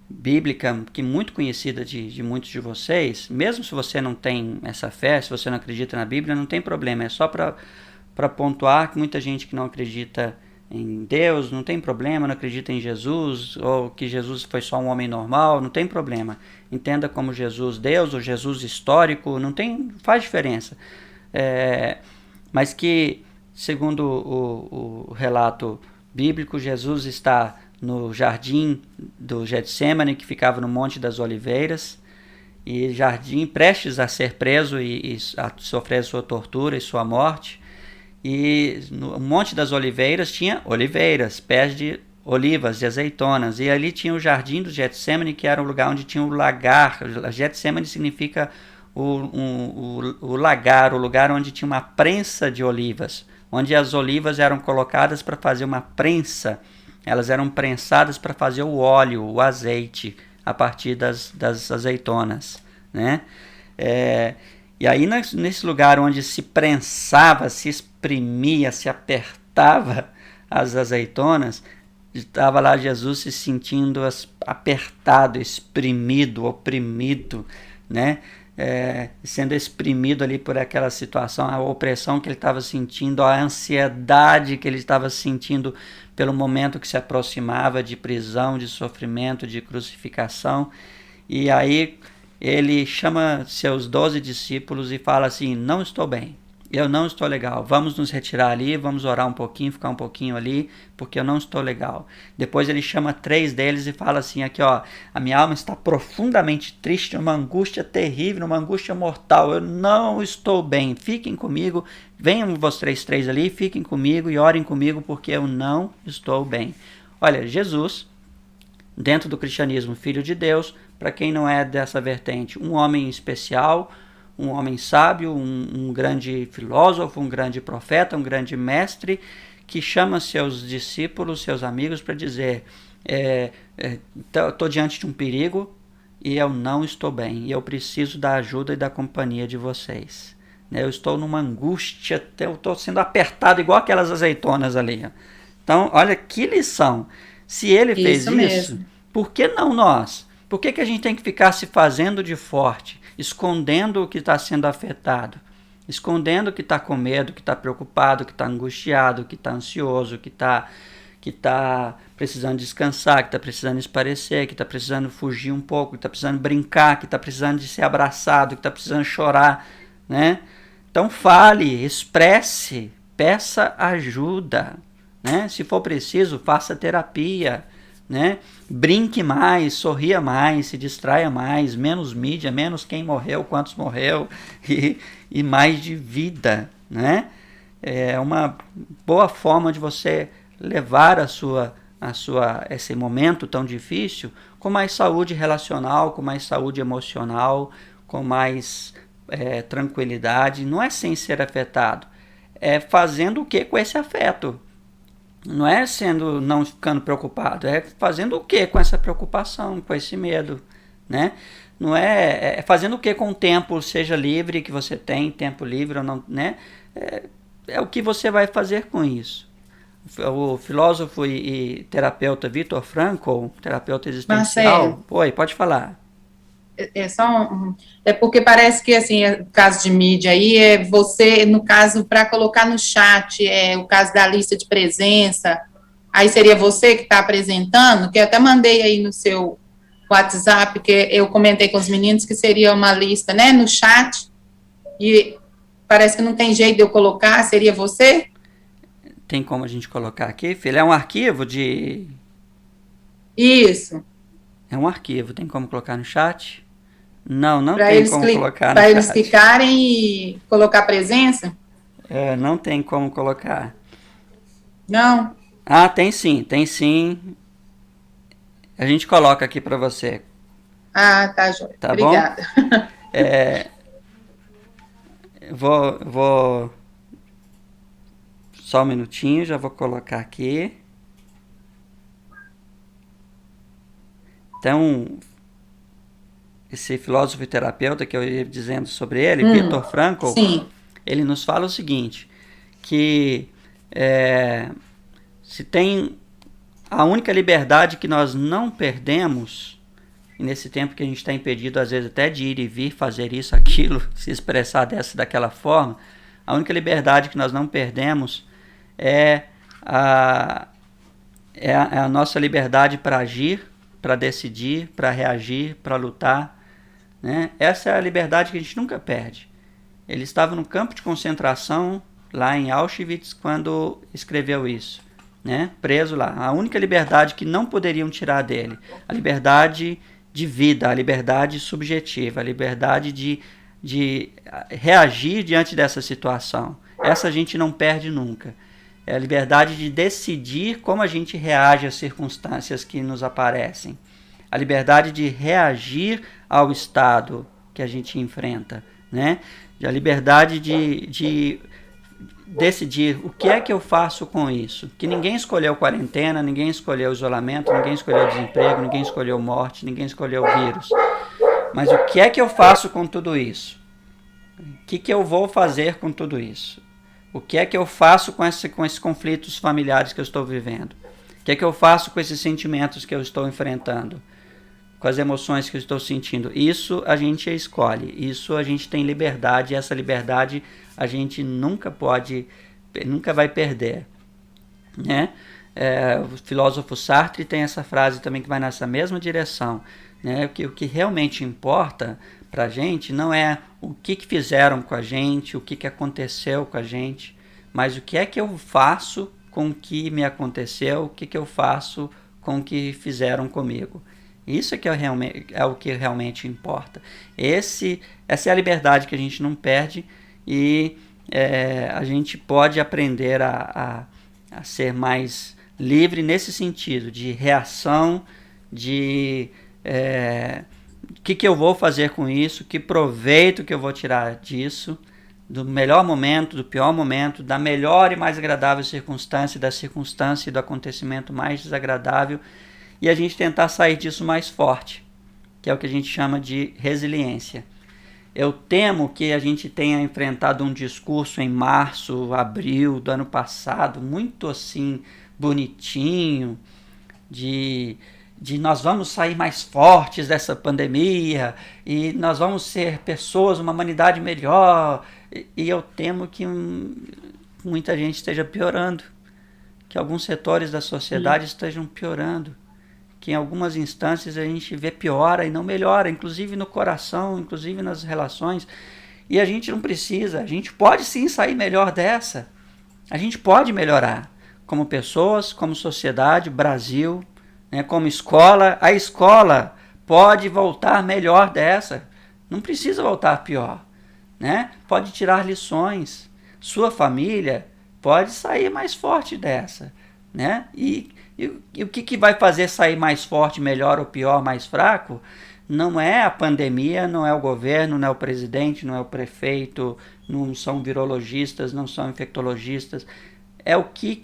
bíblica que é muito conhecida de muitos de vocês. Mesmo se você não tem essa fé, se você não acredita na Bíblia, não tem problema. É só para pontuar que muita gente que não acredita em Deus, não tem problema, não acredita em Jesus, ou que Jesus foi só um homem normal, não tem problema. Entenda como Jesus Deus, ou Jesus histórico, faz diferença. Mas que, segundo o relato bíblico, Jesus está no jardim do Getsemane, que ficava no Monte das Oliveiras, e jardim prestes a ser preso e a sofrer sua tortura e sua morte. E no Monte das Oliveiras tinha oliveiras, pés de olivas, de azeitonas, e ali tinha o jardim do Getsemane, que era o lugar onde tinha o lagar. Getsemane significa o lagar, o lugar onde tinha uma prensa de olivas, onde as olivas eram colocadas para fazer uma prensa. Elas eram prensadas para fazer o óleo, o azeite, a partir das azeitonas, né? E aí nesse lugar onde se prensava, se exprimia, se apertava as azeitonas, estava lá Jesus se sentindo apertado, exprimido, oprimido, né? Sendo exprimido ali por aquela situação, a opressão que ele estava sentindo, a ansiedade que ele estava sentindo pelo momento que se aproximava de prisão, de sofrimento, de crucificação. E aí ele chama seus 12 discípulos e fala assim: não estou bem, eu não estou legal, vamos nos retirar ali, vamos orar um pouquinho, ficar um pouquinho ali, porque eu não estou legal. Depois ele chama 3 deles e fala assim, aqui ó, a minha alma está profundamente triste, numa angústia terrível, numa angústia mortal, eu não estou bem, fiquem comigo, venham vocês 3 ali, fiquem comigo e orem comigo, porque eu não estou bem. Olha, Jesus, dentro do cristianismo, filho de Deus, para quem não é dessa vertente, um homem especial, um homem sábio, um grande filósofo, um grande profeta, um grande mestre, que chama seus discípulos, seus amigos, para dizer, estou diante de um perigo e eu não estou bem, e eu preciso da ajuda e da companhia de vocês. Eu estou numa angústia, eu estou sendo apertado igual aquelas azeitonas ali. Então, olha que lição. Se ele fez isso, por que não nós? Por que a gente tem que ficar se fazendo de forte, escondendo o que está sendo afetado, escondendo o que está com medo, que está preocupado, que está angustiado, que está ansioso, que está precisando descansar, que está precisando esparecer, que está precisando fugir um pouco, que está precisando brincar, que está precisando de ser abraçado, que está precisando chorar, né? Então fale, expresse, peça ajuda, né? Se for preciso, faça terapia, né? Brinque mais, sorria mais, se distraia mais, menos mídia, menos quem morreu, quantos morreu e mais de vida, né? É uma boa forma de você levar esse momento tão difícil com mais saúde relacional, com mais saúde emocional, com mais tranquilidade. Não é sem ser afetado, é fazendo o que com esse afeto. Não é não ficando preocupado, é fazendo o que com essa preocupação, com esse medo, né? Não é fazendo o que com o tempo, seja livre que você tem, tempo livre ou não, né? É o que você vai fazer com isso. O filósofo e terapeuta Viktor Frankl, terapeuta existencial... Marcelo, Oi, pode falar. É porque parece que, assim, o caso de mídia aí, você, no caso, para colocar no chat, o caso da lista de presença, aí seria você que está apresentando, que eu até mandei aí no seu WhatsApp, que eu comentei com os meninos que seria uma lista, né, no chat, e parece que não tem jeito de eu colocar, seria você? Tem como a gente colocar aqui, filho? É um arquivo de... Isso. É um arquivo, tem como colocar no chat? Não pra tem como colocar no chat. Para eles clicarem e colocar presença? Não tem como colocar. Não? Ah, tem sim. A gente coloca aqui para você. Ah, tá, joia. Tá Obrigada. Bom? Vou... Só um minutinho, já vou colocar aqui. Então... Esse filósofo e terapeuta que eu ia dizendo sobre ele, Viktor Frankl, sim. Ele nos fala o seguinte, que se tem a única liberdade que nós não perdemos, e nesse tempo que a gente está impedido às vezes até de ir e vir, fazer isso, aquilo, se expressar daquela forma, a única liberdade que nós não perdemos é a nossa liberdade para agir, para decidir, para reagir, para lutar, né? Essa é a liberdade que a gente nunca perde. Ele estava no campo de concentração lá em Auschwitz quando escreveu isso, né? Preso lá. A única liberdade que não poderiam tirar dele, a liberdade de vida, a liberdade subjetiva, a liberdade de reagir diante dessa situação. Essa a gente não perde nunca. É a liberdade de decidir como a gente reage às circunstâncias que nos aparecem. A liberdade de reagir ao estado que a gente enfrenta, né? A liberdade de decidir o que é que eu faço com isso. Que ninguém escolheu quarentena, ninguém escolheu isolamento, ninguém escolheu desemprego, ninguém escolheu morte, ninguém escolheu vírus. Mas o que é que eu faço com tudo isso? O que eu vou fazer com tudo isso? O que é que eu faço com esses conflitos familiares que eu estou vivendo? O que é que eu faço com esses sentimentos que eu estou enfrentando? Com as emoções que eu estou sentindo? Isso a gente escolhe. Isso a gente tem liberdade. E essa liberdade a gente nunca vai perder, né? O filósofo Sartre tem essa frase também que vai nessa mesma direção, né? O que realmente importa para a gente não é o que fizeram com a gente, o que aconteceu com a gente, mas o que é que eu faço com o que me aconteceu, o que eu faço com o que fizeram comigo. Isso é, é o que realmente importa. Essa é a liberdade que a gente não perde e a gente pode aprender a ser mais livre nesse sentido, de reação, de o que eu vou fazer com isso, que proveito que eu vou tirar disso, do melhor momento, do pior momento, da melhor e mais agradável circunstância, da circunstância e do acontecimento mais desagradável, e a gente tentar sair disso mais forte, que é o que a gente chama de resiliência. Eu temo que a gente tenha enfrentado um discurso em março, abril do ano passado, muito assim, bonitinho, de nós vamos sair mais fortes dessa pandemia, e nós vamos ser pessoas, uma humanidade melhor, e eu temo que muita gente esteja piorando, que alguns setores da sociedade estejam piorando, que em algumas instâncias a gente vê piora e não melhora, inclusive no coração, inclusive nas relações, e a gente não precisa, a gente pode sim sair melhor dessa, a gente pode melhorar, como pessoas, como sociedade, Brasil, né, como escola, a escola pode voltar melhor dessa, não precisa voltar pior, né? Pode tirar lições, sua família pode sair mais forte dessa, né? E o que vai fazer sair mais forte, melhor ou pior, mais fraco? Não é a pandemia, não é o governo, não é o presidente, não é o prefeito, não são virologistas, não são infectologistas. É o que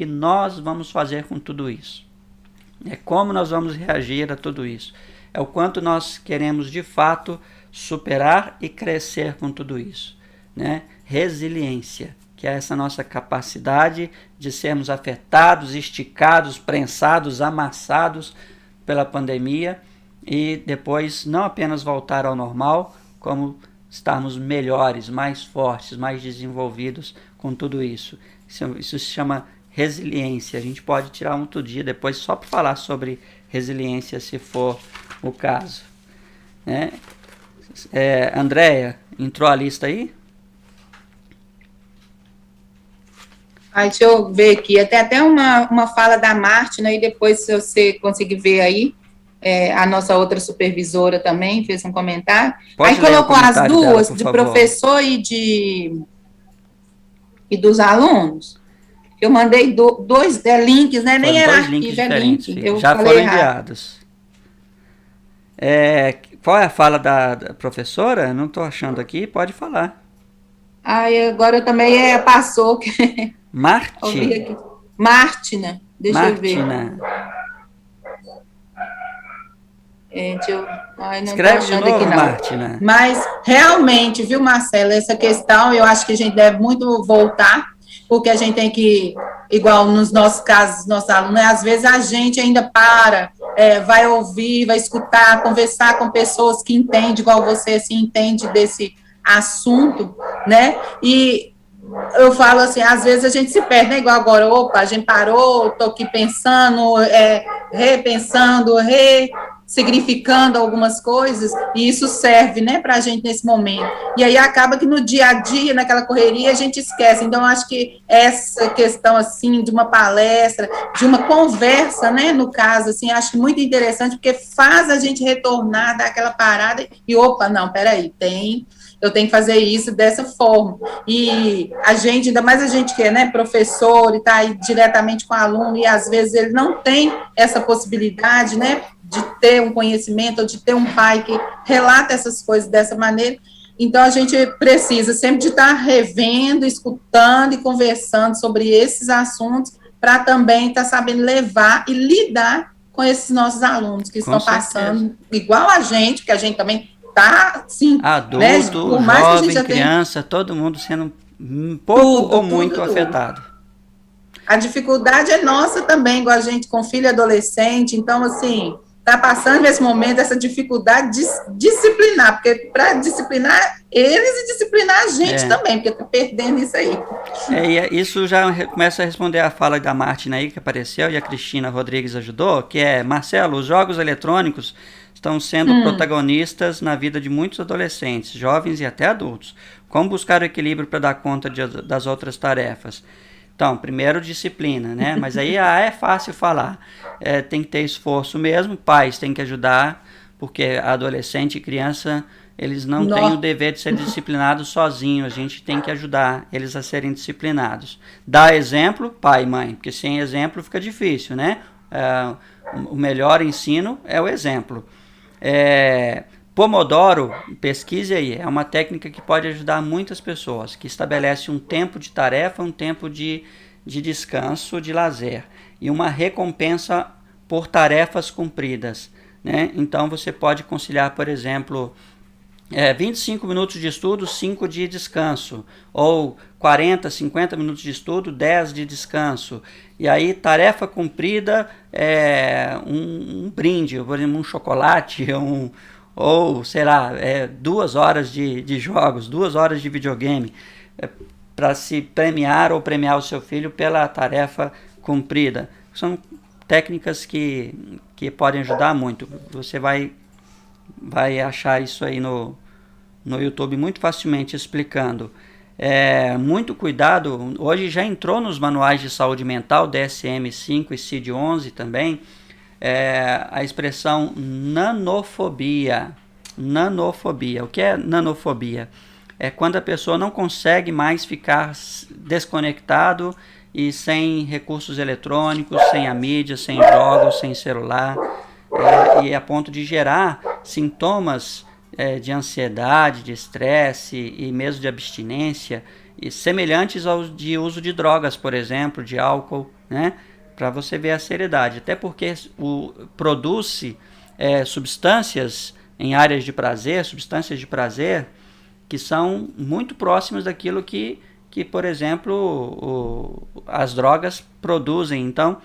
nós vamos fazer com tudo isso. É como nós vamos reagir a tudo isso. É o quanto nós queremos, de fato, superar e crescer com tudo isso, né? Resiliência, que é essa nossa capacidade de sermos afetados, esticados, prensados, amassados pela pandemia e depois não apenas voltar ao normal, como estarmos melhores, mais fortes, mais desenvolvidos com tudo isso. Isso se chama resiliência. A gente pode tirar um outro dia depois só para falar sobre resiliência, se for o caso, né? Andréia, entrou a lista aí? Deixa eu ver aqui, até uma fala da Martina, e depois, se você conseguir ver aí, a nossa outra supervisora também fez um comentário. Pode aí colocou as duas, dela, de professor e dos alunos. Eu mandei dois links, né? Nem era arquivo, é link. Já foram enviados. Qual é a fala da professora? Não estou achando aqui, pode falar. Agora também passou. Martina, deixa eu ver. Escreve de novo, Martina. Mas, realmente, viu, Marcela, essa questão, eu acho que a gente deve muito voltar, porque a gente tem que, igual nos nossos casos, nossos alunos, né, às vezes a gente ainda vai ouvir, vai escutar, conversar com pessoas que entendem, igual você, assim, entende desse assunto, né, e eu falo assim, às vezes a gente se perde, né, igual agora, a gente parou, estou aqui pensando, repensando, significando algumas coisas, e isso serve, né, para a gente nesse momento. E aí acaba que no dia a dia, naquela correria, a gente esquece. Então, acho que essa questão, assim, de uma palestra, de uma conversa, né, no caso, assim, acho muito interessante, porque faz a gente retornar daquela parada e, não, peraí, eu tenho que fazer isso dessa forma. E a gente, ainda mais a gente que é, né, professor e está aí diretamente com o aluno, e às vezes ele não tem essa possibilidade, né, de ter um conhecimento, ou de ter um pai que relata essas coisas dessa maneira. Então, a gente precisa sempre de estar revendo, escutando e conversando sobre esses assuntos, para também estar sabendo levar e lidar com esses nossos alunos que estão passando, igual a gente, porque a gente também está, sim, adulto, né, jovem, criança, todo mundo sendo um pouco ou muito afetado. A dificuldade é nossa também, igual a gente com filho adolescente, então, assim, está passando nesse momento essa dificuldade de disciplinar, porque para disciplinar eles e disciplinar a gente também, porque está perdendo isso aí. E isso já começa a responder a fala da Martina aí, que apareceu, e a Cristina Rodrigues ajudou, que é, Marcelo, os jogos eletrônicos estão sendo protagonistas na vida de muitos adolescentes, jovens e até adultos. Como buscar o equilíbrio para dar conta das outras tarefas? Então, primeiro disciplina, né? Mas aí é fácil falar. Tem que ter esforço mesmo, pais têm que ajudar, porque adolescente e criança, eles não têm o dever de ser disciplinados sozinhos, a gente tem que ajudar eles a serem disciplinados. Dar exemplo, pai e mãe, porque sem exemplo fica difícil, né? O melhor ensino é o exemplo. Pomodoro, pesquise aí, é uma técnica que pode ajudar muitas pessoas, que estabelece um tempo de tarefa, um tempo de descanso, de lazer, e uma recompensa por tarefas cumpridas, né? Então você pode conciliar, por exemplo, 25 minutos de estudo, 5 de descanso, ou 40, 50 minutos de estudo, 10 de descanso. E aí, tarefa cumprida, um brinde, por exemplo, um chocolate, ou sei lá, 2 horas de jogos, 2 horas de videogame, para se premiar ou premiar o seu filho pela tarefa cumprida. São técnicas que podem ajudar muito. Você vai achar isso aí no YouTube muito facilmente explicando. Muito cuidado, hoje já entrou nos manuais de saúde mental, DSM-5 e CID-11 também, a expressão nanofobia. Nanofobia. O que é nanofobia? É quando a pessoa não consegue mais ficar desconectado e sem recursos eletrônicos, sem a mídia, sem jogos, sem celular, e a ponto de gerar sintomas de ansiedade, de estresse e mesmo de abstinência, e semelhantes aos de uso de drogas, por exemplo, de álcool, né? Para você ver a seriedade. Até porque produz-se substâncias em áreas de prazer, substâncias de prazer, que são muito próximas daquilo que por exemplo, as drogas produzem. Então,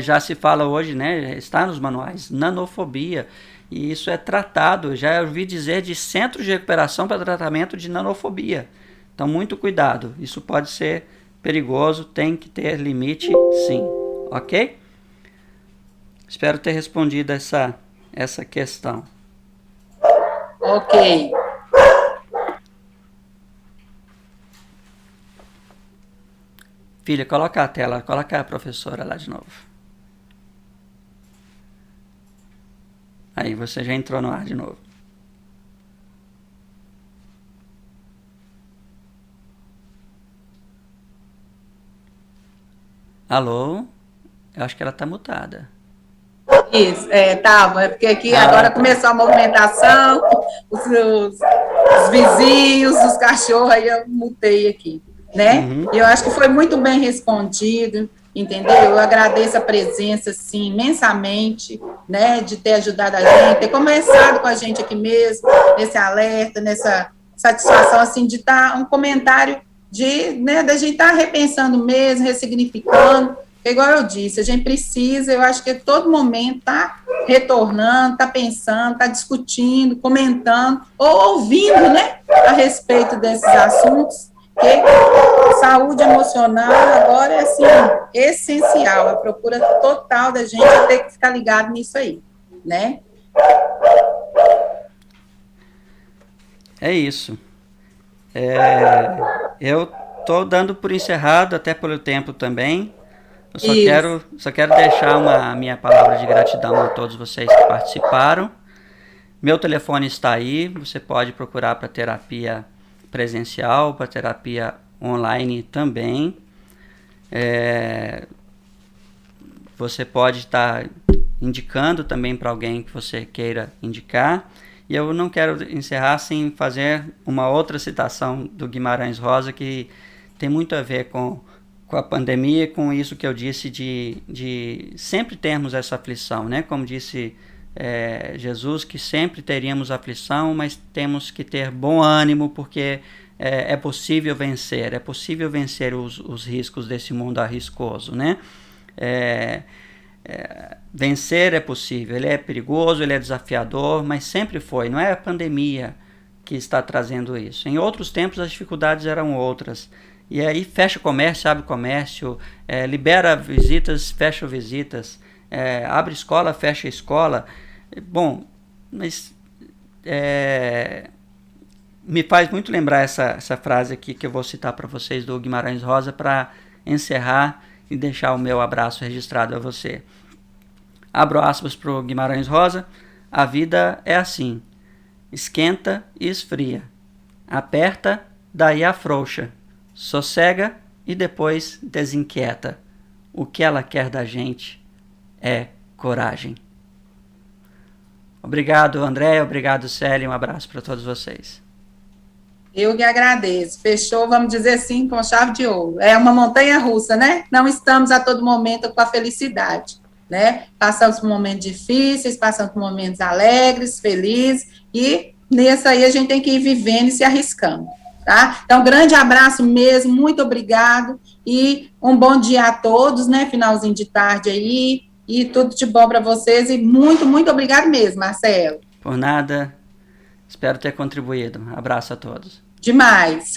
já se fala hoje, né, está nos manuais, nanofobia, e isso é tratado, já ouvi dizer, de centros de recuperação para tratamento de nanofobia. Então, muito cuidado, isso pode ser perigoso, tem que ter limite, sim, ok? Espero ter respondido essa questão. Ok. Filha, coloca a tela, coloca a professora lá de novo. Aí, você já entrou no ar de novo. Alô? Eu acho que ela tá mutada. Isso, tava, porque aqui agora começou a movimentação, os vizinhos, os cachorros, aí eu mutei aqui, né? Uhum. E eu acho que foi muito bem respondido, entendeu? Eu agradeço a presença, assim, imensamente, né, de ter ajudado a gente, ter conversado com a gente aqui mesmo, nesse alerta, nessa satisfação, assim, de estar um comentário da gente estar repensando mesmo, ressignificando. Igual eu disse, a gente precisa, eu acho que a todo momento está retornando, está pensando, está discutindo, comentando, ou ouvindo, né, a respeito desses assuntos, que saúde emocional agora é, assim, essencial, a procura total da gente ter que ficar ligado nisso aí, né? É isso. Eu estou dando por encerrado, até pelo tempo também. Eu só quero deixar a minha palavra de gratidão a todos vocês que participaram. Meu telefone está aí, você pode procurar para terapia presencial, para terapia online também. Você pode estar indicando também para alguém que você queira indicar. E eu não quero encerrar sem fazer uma outra citação do Guimarães Rosa, que tem muito a ver com a pandemia, com isso que eu disse de sempre termos essa aflição, né? Como disse Jesus, que sempre teríamos aflição, mas temos que ter bom ânimo, porque é possível vencer os riscos desse mundo arriscoso, né? Vencer é possível, ele é perigoso, ele é desafiador, mas sempre foi, não é a pandemia que está trazendo isso. Em outros tempos as dificuldades eram outras, e aí fecha o comércio, abre o comércio, libera visitas, fecha visitas, abre escola, fecha escola, Bom, mas me faz muito lembrar essa frase aqui que eu vou citar para vocês do Guimarães Rosa para encerrar e deixar o meu abraço registrado a você. Abro aspas para o Guimarães Rosa: a vida é assim, esquenta e esfria, aperta, daí afrouxa, sossega e depois desinquieta. O que ela quer da gente é coragem. Obrigado, André, obrigado, Célia, um abraço para todos vocês. Eu que agradeço. Fechou, vamos dizer assim, com chave de ouro. É uma montanha russa, né? Não estamos a todo momento com a felicidade, né? Passamos por momentos difíceis, passamos por momentos alegres, felizes, e nessa aí a gente tem que ir vivendo e se arriscando, tá? Então, grande abraço mesmo, muito obrigado, e um bom dia a todos, né? Finalzinho de tarde aí, e tudo de bom para vocês, e muito, muito obrigado mesmo, Marcelo. Por nada, espero ter contribuído. Abraço a todos. Demais.